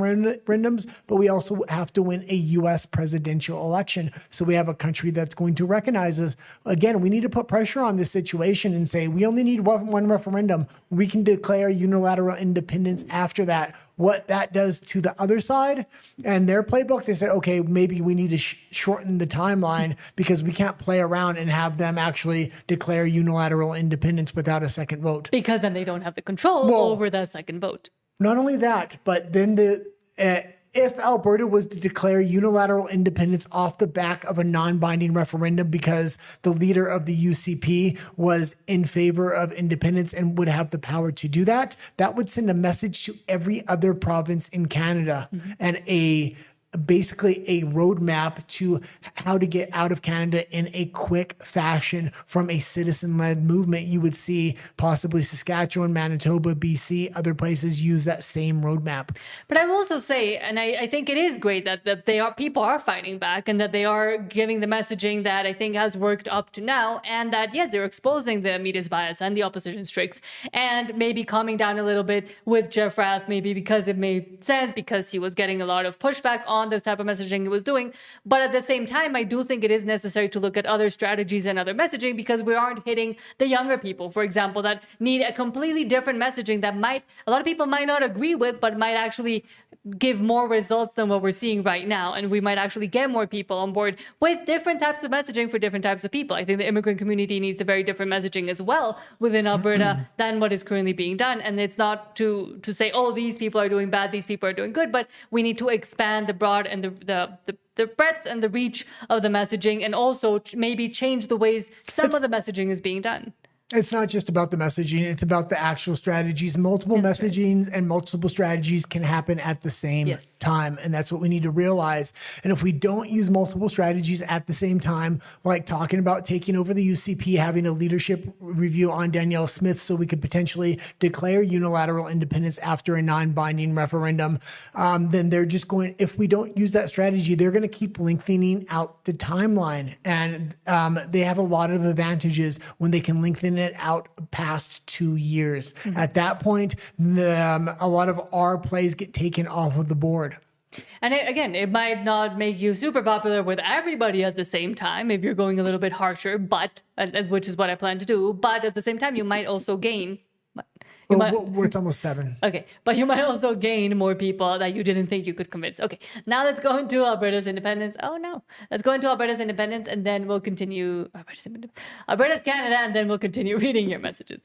Speaker 1: but we also have to win a U.S. presidential election. So we have a country that's going to recognize us. Again, we need to put pressure on this situation and say, we only need one referendum. We can declare unilateral independence after that. What that does to the other side and their playbook, they said, okay, maybe we need to shorten the timeline because we can't play around and have them actually declare unilateral independence without a second vote.
Speaker 2: Because then they don't have the control over that second vote.
Speaker 1: Not only that, but then if Alberta was to declare unilateral independence off the back of a non-binding referendum because the leader of the UCP was in favor of independence and would have the power to do that, that would send a message to every other province in Canada and basically a roadmap to how to get out of Canada in a quick fashion from a citizen-led movement. You would see possibly Saskatchewan, Manitoba, BC, other places use that same roadmap.
Speaker 2: But I will also say, and I think it is great that people are fighting back and that they are giving the messaging that I think has worked up to now, and that yes, they're exposing the media's bias and the opposition's tricks, and maybe calming down a little bit with Jeff Rath, maybe because it made sense because he was getting a lot of pushback on the type of messaging he was doing. But at the same time, I do think it is necessary to look at other strategies and other messaging because we aren't hitting the younger people, for example, that need a completely different messaging that a lot of people might not agree with, but might actually give more results than what we're seeing right now. And we might actually get more people on board with different types of messaging for different types of people. I think the immigrant community needs a very different messaging as well within Alberta than what is currently being done. And it's not to say, oh, these people are doing bad, these people are doing good, but we need to expand the broad and the breadth and the reach of the messaging, and also maybe change the ways some of the messaging is being done.
Speaker 1: It's not just about the messaging, it's about the actual strategies. Multiple messagings and multiple strategies can happen at the same time. And that's what we need to realize. And if we don't use multiple strategies at the same time, like talking about taking over the UCP, having a leadership review on Danielle Smith so we could potentially declare unilateral independence after a non-binding referendum, then they're just going, if we don't use that strategy, they're going to keep lengthening out the timeline. And they have a lot of advantages when they can lengthen it out past 2 years. At that point, a lot of our plays get taken off of the board.
Speaker 2: And again, it might not make you super popular with everybody at the same time if you're going a little bit harsher, but which is what I plan to do. But at the same time, you might also gain.
Speaker 1: It's almost 7.
Speaker 2: Okay, but you might also gain more people that you didn't think you could convince. Okay, now let's go into Alberta's independence. Oh no, let's go into Alberta's independence, and then we'll continue Alberta's Canada, and then we'll continue reading your messages.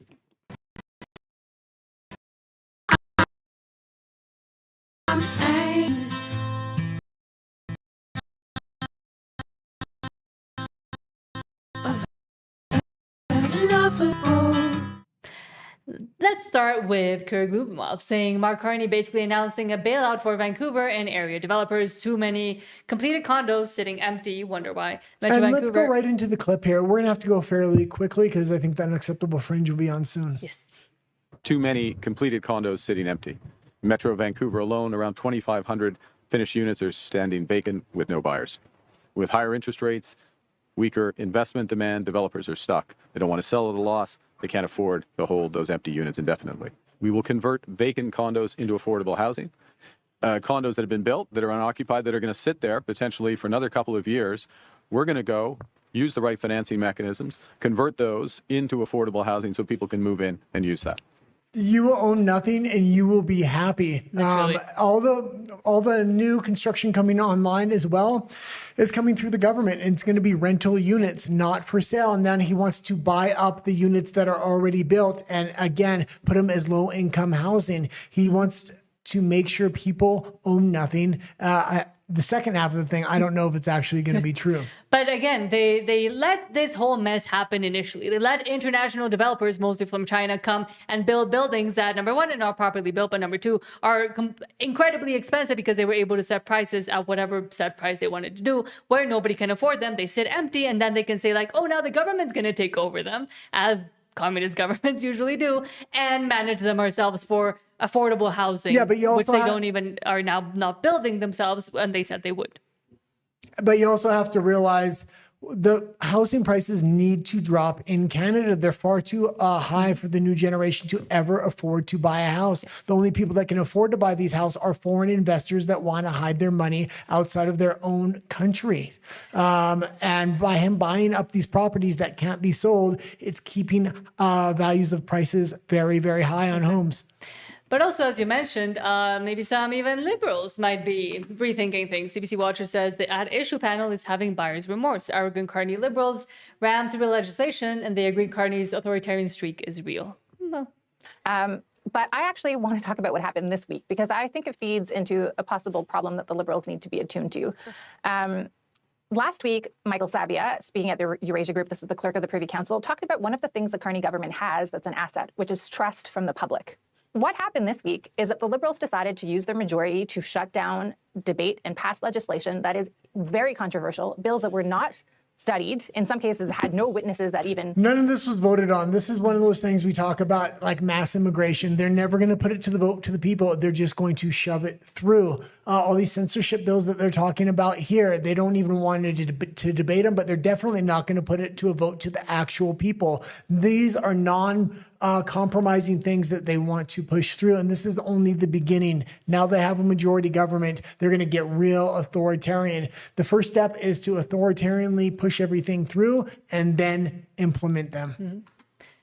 Speaker 2: Let's start with Keurig Lubenwald saying Mark Carney basically announcing a bailout for Vancouver and area developers. Too many completed condos sitting empty. Wonder why.
Speaker 1: And let's go right into the clip here. We're going to have to go fairly quickly because I think the Unacceptable Fringe will be on soon.
Speaker 2: Yes.
Speaker 20: too many completed condos sitting empty. In Metro Vancouver alone, around 2,500 finished units are standing vacant with no buyers. With higher interest rates, weaker investment demand, developers are stuck. They don't want to sell at a loss. They can't afford to hold those empty units indefinitely. We will convert vacant condos into affordable housing. Condos that have been built, that are unoccupied, that are going to sit there potentially for another couple of years. We're going to go use the right financing mechanisms, convert those into affordable housing so people can move in and use that.
Speaker 1: You will own nothing and you will be happy. All the new construction coming online as well is coming through the government, and it's going to be rental units, not for sale. And then he wants to buy up the units that are already built and again put them as low income housing. He wants to make sure people own nothing. The second half of the thing, I don't know if it's actually going to be true.
Speaker 2: But again, they let this whole mess happen initially. They let international developers, mostly from China, come and build buildings that, number one, are not properly built, but number two, are incredibly expensive because they were able to set prices at whatever set price they wanted to do, where nobody can afford them. They sit empty, and then they can say like, oh, now the government's going to take over them, as communist governments usually do, and manage them ourselves for affordable housing,
Speaker 1: yeah, but you also
Speaker 2: which they don't even are now not building themselves, and they said they would.
Speaker 1: But you also have to realize the housing prices need to drop in Canada. They're far too high for the new generation to ever afford to buy a house. Yes. The only people that can afford to buy these houses are foreign investors that want to hide their money outside of their own country. And by him buying up these properties that can't be sold, it's keeping values of prices very, very high on homes.
Speaker 2: But also, as you mentioned, maybe some even liberals might be rethinking things. CBC Watcher says the at-issue panel is having buyer's remorse. Arrogant Carney liberals rammed through legislation, and they agreed Carney's authoritarian streak is real. Well.
Speaker 21: But I actually want to talk about what happened this week, because I think it feeds into a possible problem that the Liberals need to be attuned to. Last week, Michael Sabia, speaking at the Eurasia Group, this is the clerk of the Privy Council, talked about one of the things the Carney government has that's an asset, which is trust from the public. What happened this week is that the Liberals decided to use their majority to shut down debate and pass legislation that is very controversial, bills that were not studied, in some cases had no witnesses that even...
Speaker 1: None of this was voted on. This is one of those things we talk about, like mass immigration. They're never going to put it to the vote to the people. They're just going to shove it through. All these censorship bills that they're talking about here, they don't even want to debate them, but they're definitely not going to put it to a vote to the actual people. These are non-compromising things that they want to push through, and this is only the beginning. Now they have a majority government. They're going to get real authoritarian. The first step is to authoritarianly push everything through and then implement them. Mm-hmm.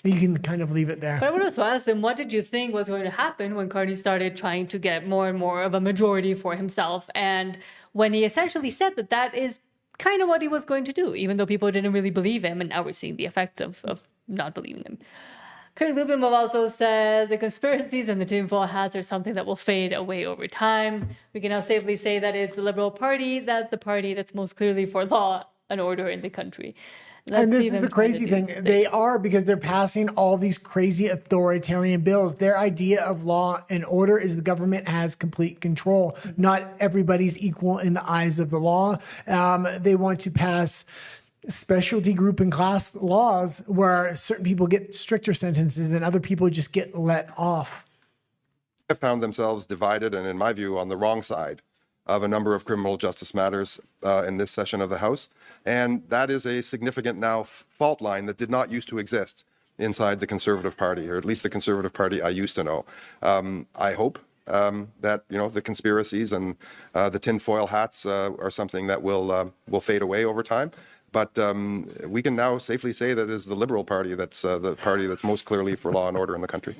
Speaker 1: You can kind of leave it there.
Speaker 2: But I would also ask them, what did you think was going to happen when Carney started trying to get more and more of a majority for himself? And when he essentially said that that is kind of what he was going to do, even though people didn't really believe him. And now we're seeing the effects of not believing him. Kirk Lubimov also says the conspiracies and the tinfoil hats are something that will fade away over time. We can now safely say that it's the Liberal Party. That's the party that's most clearly for law and order in the country.
Speaker 1: And this is the crazy thing. They are, because they're passing all these crazy authoritarian bills. Their idea of law and order is the government has complete control. Not everybody's equal in the eyes of the law. They want to pass specialty group and class laws where certain people get stricter sentences and other people just get let off.
Speaker 22: Have found themselves divided and, in my view, on the wrong side of a number of criminal justice matters in this session of the House. And that is a significant now fault line that did not used to exist inside the Conservative Party, or at least the Conservative Party I used to know. I hope that, you know, the conspiracies and the tinfoil hats are something that will fade away over time. But we can now safely say that it is the Liberal Party that's the party that's most clearly for law and order in the country.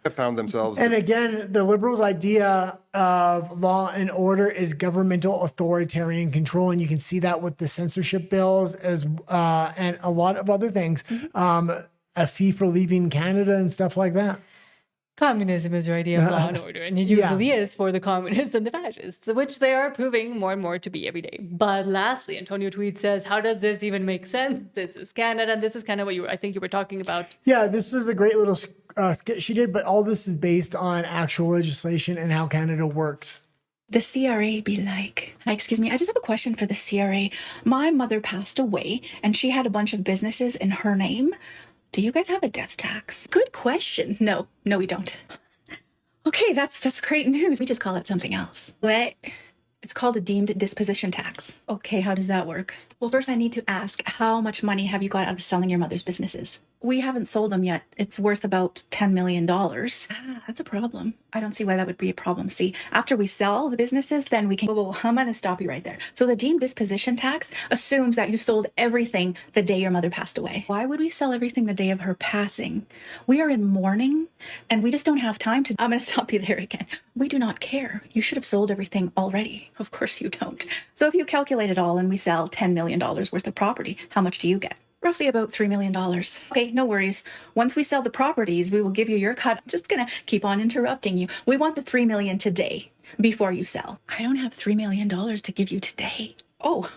Speaker 22: Have found themselves.
Speaker 1: And again, the Liberals' idea of law and order is governmental authoritarian control, and you can see that with the censorship bills and a lot of other things, a fee for leaving Canada and stuff like that.
Speaker 2: Communism is your idea of law and order, and it usually is for the communists and the fascists, which they are proving more and more to be every day. But lastly, Antonio Tweed says, how does this even make sense? This is Canada, and this is kind of what I think you were talking about.
Speaker 1: Yeah, this is a great little skit she did, but all this is based on actual legislation and how Canada works.
Speaker 23: The CRA be like, excuse me, I just have a question for the CRA. My mother passed away, and she had a bunch of businesses in her name. Do you guys have a death tax? Good question. No, we don't. Okay, that's great news. We just call it something else. What? It's called a deemed disposition tax. Okay, how does that work? Well, first I need to ask, how much money have you got out of selling your mother's businesses? We haven't sold them yet. It's worth about $10 million. That's a problem. I don't see why that would be a problem. See, after we sell the businesses, then we can... Whoa, I'm going to stop you right there. So the deemed disposition tax assumes that you sold everything the day your mother passed away. Why would we sell everything the day of her passing? We are in mourning, and we just don't have time to... I'm going to stop you there again. We do not care. You should have sold everything already. Of course you don't. So if you calculate it all and we sell $10 million worth of property, how much do you get? Roughly about $3 million. Okay, no worries. Once we sell the properties, we will give you your cut. I'm just gonna keep on interrupting you. We want the $3 million today before you sell. I don't have $3 million to give you today. Oh,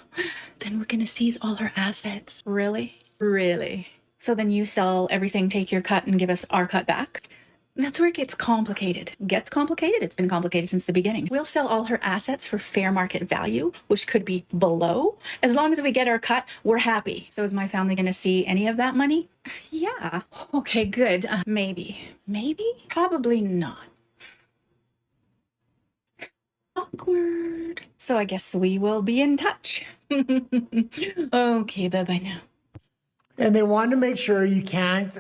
Speaker 23: then we're gonna seize all our assets. Really? Really? So then you sell everything, take your cut, and give us our cut back? That's where it gets complicated. Gets complicated? It's been complicated since the beginning. We'll sell all her assets for fair market value, which could be below. As long as we get our cut, we're happy. So is my family going to see any of that money? Yeah. Okay, good. Maybe. Maybe? Probably not. Awkward. So I guess we will be in touch. Okay, bye-bye now.
Speaker 1: And they want to make sure you can't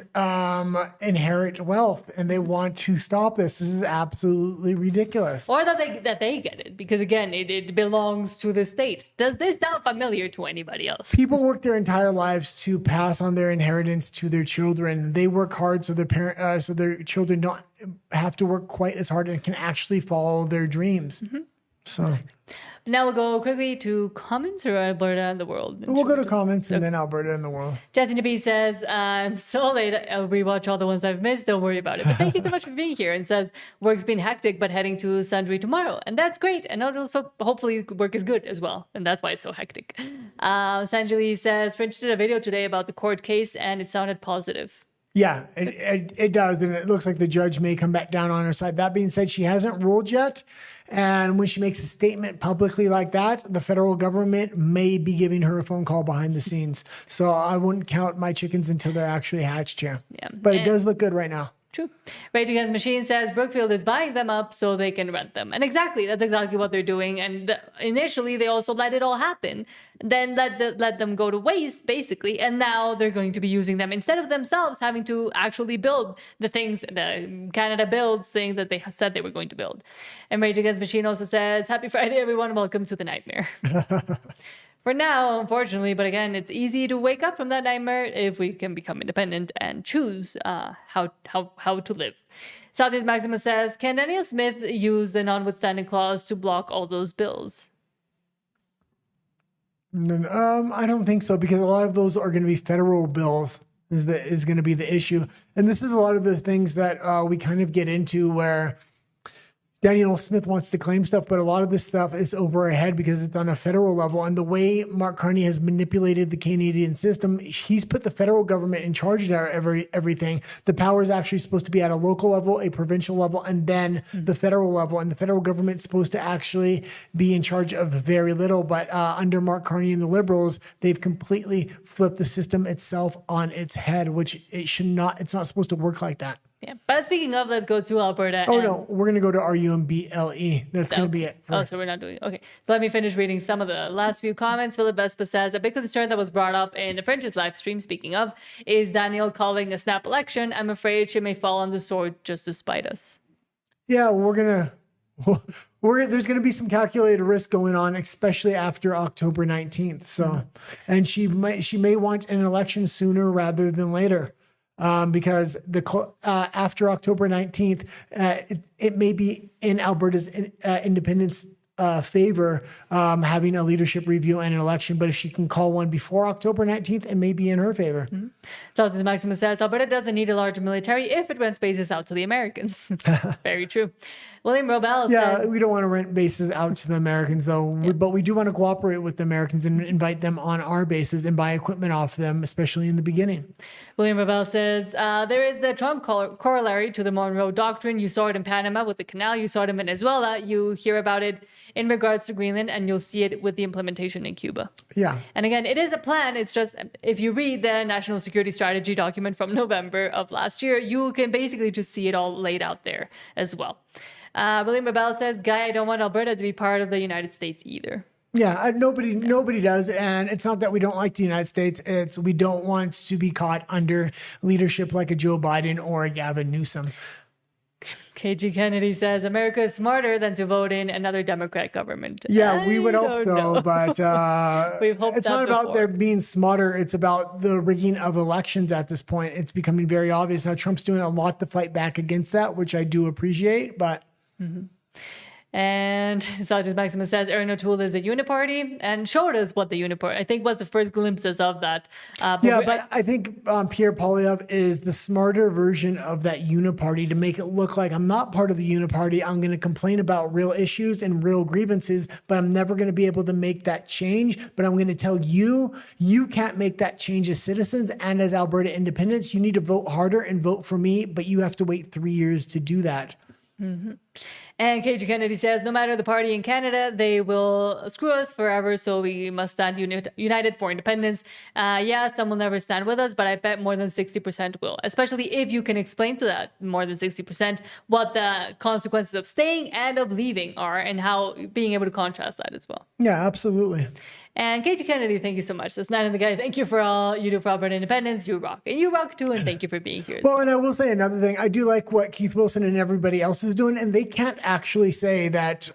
Speaker 1: inherit wealth, and they want to stop this. This is absolutely ridiculous.
Speaker 2: Or that they get it, because again, it belongs to the state. Does this sound familiar to anybody else?
Speaker 1: People work their entire lives to pass on their inheritance to their children. They work hard so their children don't have to work quite as hard and can actually follow their dreams.
Speaker 2: Mm-hmm.
Speaker 1: So.
Speaker 2: Now we'll go quickly to comments or Alberta and the world.
Speaker 1: We'll go to comments and then Alberta and the world.
Speaker 2: Jesse B says, I'm so late. I'll rewatch all the ones I've missed. Don't worry about it. But thank you so much for being here. And says, work's been hectic, but heading to Sundry tomorrow. And that's great. And also, hopefully, work is good as well. And that's why it's so hectic. Sanjali says, French did a video today about the court case, and it sounded positive.
Speaker 1: Yeah, it does. And it looks like the judge may come back down on her side. That being said, she hasn't ruled yet. And when she makes a statement publicly like that, the federal government may be giving her a phone call behind the scenes. So I wouldn't count my chickens until they're actually hatched here. Yeah. But it does look good right now.
Speaker 2: True. Rage Against Machine says Brookfield is buying them up so they can rent them. And that's exactly what they're doing. And initially, they also let it all happen. Then let them go to waste, basically. And now they're going to be using them instead of themselves having to actually build the things, the Canada Builds thing that they said they were going to build. And Rage Against Machine also says, Happy Friday, everyone. Welcome to the nightmare. For now, unfortunately, but again, it's easy to wake up from that nightmare if we can become independent and choose how to live. Southeast Maximus says, can Daniel Smith use the notwithstanding clause to block all those bills?
Speaker 1: I don't think so, because a lot of those are going to be federal bills is going to be the issue. And this is a lot of the things that we kind of get into where Daniel Smith wants to claim stuff, but a lot of this stuff is over our head because it's on a federal level. And the way Mark Carney has manipulated the Canadian system, he's put the federal government in charge of everything. The power is actually supposed to be at a local level, a provincial level, and then the federal level. And the federal government is supposed to actually be in charge of very little. But under Mark Carney and the Liberals, they've completely flipped the system itself on its head, which it's not supposed to work like that.
Speaker 2: Yeah, but speaking of, let's go to Alberta.
Speaker 1: Oh, no, we're going to go to RUMBLE. That's going to be it.
Speaker 2: So we're not doing okay. So let me finish reading some of the last few comments. Philip Vespa says, a big concern that was brought up in the French's live stream, speaking of, is Daniel calling a snap election. I'm afraid she may fall on the sword just to spite us.
Speaker 1: Yeah, there's going to be some calculated risk going on, especially after October 19th. So, and she may want an election sooner rather than later. Because after October 19th, it may be in Alberta's independence favor having a leadership review and an election. But if she can call one before October 19th, it may be in her favor.
Speaker 2: Mm-hmm. Southeast Maximus says, Alberta doesn't need a large military if it rents bases out to the Americans. Very true. William Robel said,
Speaker 1: we don't want to rent bases out to the Americans, though. Yeah. But we do want to cooperate with the Americans and invite them on our bases and buy equipment off them, especially in the beginning.
Speaker 2: William Robel says, there is the Trump corollary to the Monroe Doctrine. You saw it in Panama with the canal. You saw it in Venezuela. You hear about it in regards to Greenland, and you'll see it with the implementation in Cuba.
Speaker 1: Yeah.
Speaker 2: And again, it is a plan. It's just, if you read the National Security Strategy document from November of last year, you can basically just see it all laid out there as well. William Rebell says, Guy, I don't want Alberta to be part of the United States either.
Speaker 1: Yeah, nobody does. And it's not that we don't like the United States. It's we don't want to be caught under leadership like a Joe Biden or a Gavin Newsom.
Speaker 2: KG Kennedy says, America is smarter than to vote in another Democrat government.
Speaker 1: Yeah, we would
Speaker 2: I
Speaker 1: hope so,
Speaker 2: don't know.
Speaker 1: but
Speaker 2: We've hoped
Speaker 1: it's
Speaker 2: that
Speaker 1: not about
Speaker 2: before.
Speaker 1: their being smarter. It's about the rigging of elections at this point. It's becoming very obvious. Now, Trump's doing a lot to fight back against that, which I do appreciate, but...
Speaker 2: Mm-hmm. And Sergeant Maximus says Erin O'Toole is a uniparty and showed us what the uniparty, I think, was the first glimpses of that.
Speaker 1: But I think Pierre Poilievre is the smarter version of that uniparty to make it look like I'm not part of the uniparty. I'm going to complain about real issues and real grievances, but I'm never going to be able to make that change. But I'm going to tell you, you can't make that change as citizens and as Alberta independents. You need to vote harder and vote for me, but you have to wait 3 years to do that.
Speaker 2: Mm-hmm. And KG Kennedy says, no matter the party in Canada, they will screw us forever, so we must stand united for independence. Yeah, some will never stand with us, but I bet more than 60% will, especially if you can explain to that more than 60% what the consequences of staying and of leaving are and how being able to contrast that as well.
Speaker 1: Yeah, absolutely.
Speaker 2: And KG Kennedy, thank you so much. That's not in the guy. Thank you for all you do for Alberta independence. You rock. And you rock too, and thank you for being here.
Speaker 1: Well, and I will say another thing. I do like what Keith Wilson and everybody else is doing, and they can't actually say that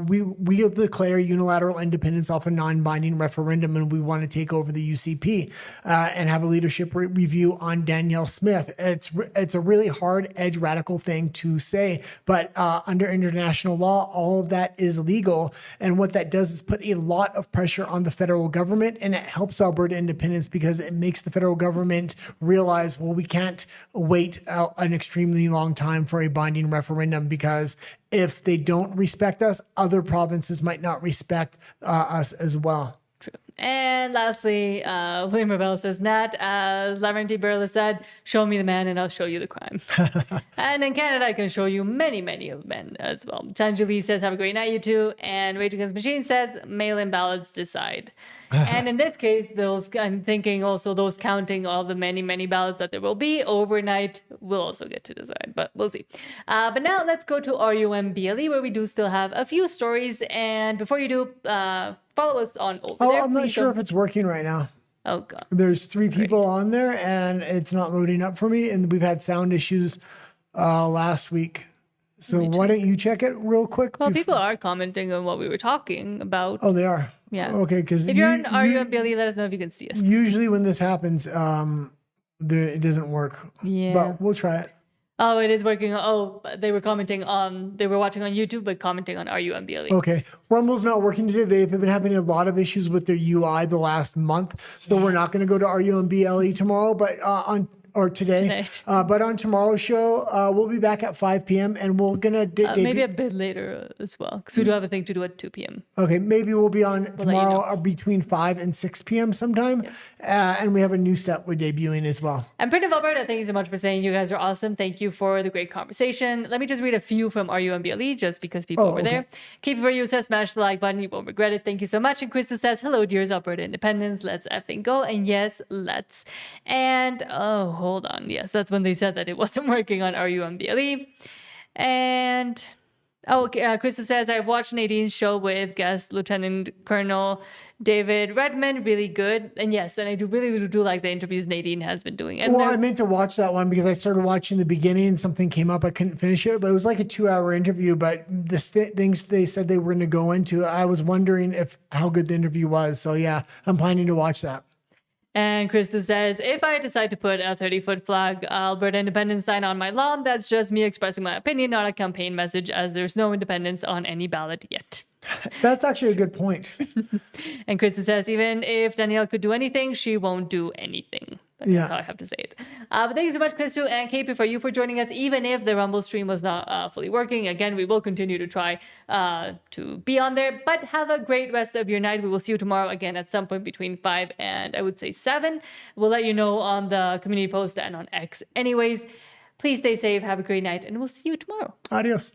Speaker 1: we'll declare unilateral independence off a non-binding referendum and we want to take over the UCP and have a leadership review on Danielle Smith. It's a really hard edge radical thing to say, but under international law, all of that is legal. And what that does is put a lot of pressure on the federal government, and it helps Alberta independence because it makes the federal government realize, well, we can't wait an extremely long time for a binding referendum, because if they don't respect us, other provinces might not respect us as well.
Speaker 2: True. And lastly, William Rebell says, Nat, as Lavrenti Berla said, show me the man and I'll show you the crime. And in Canada, I can show you many, many of men as well. Tanjali says, have a great night, you two. And Rage Against Machine says, mail-in ballots decide. And in this case, I'm thinking also those counting all the many, many ballots that there will be overnight will also get to decide, but we'll see. But now let's go to RUMBLE, where we do still have a few stories. And before you do, follow us on over there.
Speaker 1: I'm not sure if it's working right now.
Speaker 2: Oh, God.
Speaker 1: There's 3 people on there, and it's not loading up for me. And we've had sound issues last week. So why don't you check it real quick?
Speaker 2: Well, people are commenting on what we were talking about.
Speaker 1: Oh, they are?
Speaker 2: Yeah.
Speaker 1: Okay, because
Speaker 2: if you're on RUMBLE, let us know if you can see us.
Speaker 1: Usually when this happens, it doesn't work.
Speaker 2: Yeah.
Speaker 1: But we'll try it.
Speaker 2: Oh, it is working. Oh, they were watching on YouTube, but commenting on RUMBLE.
Speaker 1: Okay. Rumble's not working today. They've been having a lot of issues with their UI the last month. So we're not going to go to RUMBLE tomorrow, but today. But on tomorrow's show, we'll be back at 5 p.m. and we're going to...
Speaker 2: maybe a bit later as well, because we do have a thing to do at 2 p.m.
Speaker 1: Okay, maybe we'll be on tomorrow between 5 and 6 p.m. sometime. Yes. And we have a new set we're debuting as well.
Speaker 2: And Print of Alberta, thank you so much for saying you guys are awesome. Thank you for the great conversation. Let me just read a few from RUMBLE, just because people were there. KP4U says, smash the like button, you won't regret it. Thank you so much. And Crystal says, hello, dears Alberta Independence. Let's effing go. And yes, let's. And hold on. Yes, that's when they said that it wasn't working on RUMBLE. And Crystal says, I've watched Nadine's show with guest Lieutenant Colonel David Redmond. Really good. And yes, and I really do like the interviews Nadine has been doing. And
Speaker 1: I meant to watch that one because I started watching the beginning and something came up. I couldn't finish it, but it was like a 2-hour interview. But the things they said they were going to go into, I was wondering how good the interview was. So yeah, I'm planning to watch that.
Speaker 2: And Krista says, if I decide to put a 30-foot flag Alberta independence sign on my lawn, that's just me expressing my opinion, not a campaign message, as there's no independence on any ballot yet.
Speaker 1: That's actually a good point.
Speaker 2: And Krista says, even if Danielle could do anything, she won't do anything. That's how I have to say it. But thank you so much, Crystal and KP, for joining us, even if the Rumble stream was not fully working. Again, we will continue to try to be on there, but have a great rest of your night. We will see you tomorrow again at some point between 5 and I would say 7. We'll let you know on the community post and on X. Anyways, please stay safe, have a great night, and we'll see you tomorrow.
Speaker 1: Adios.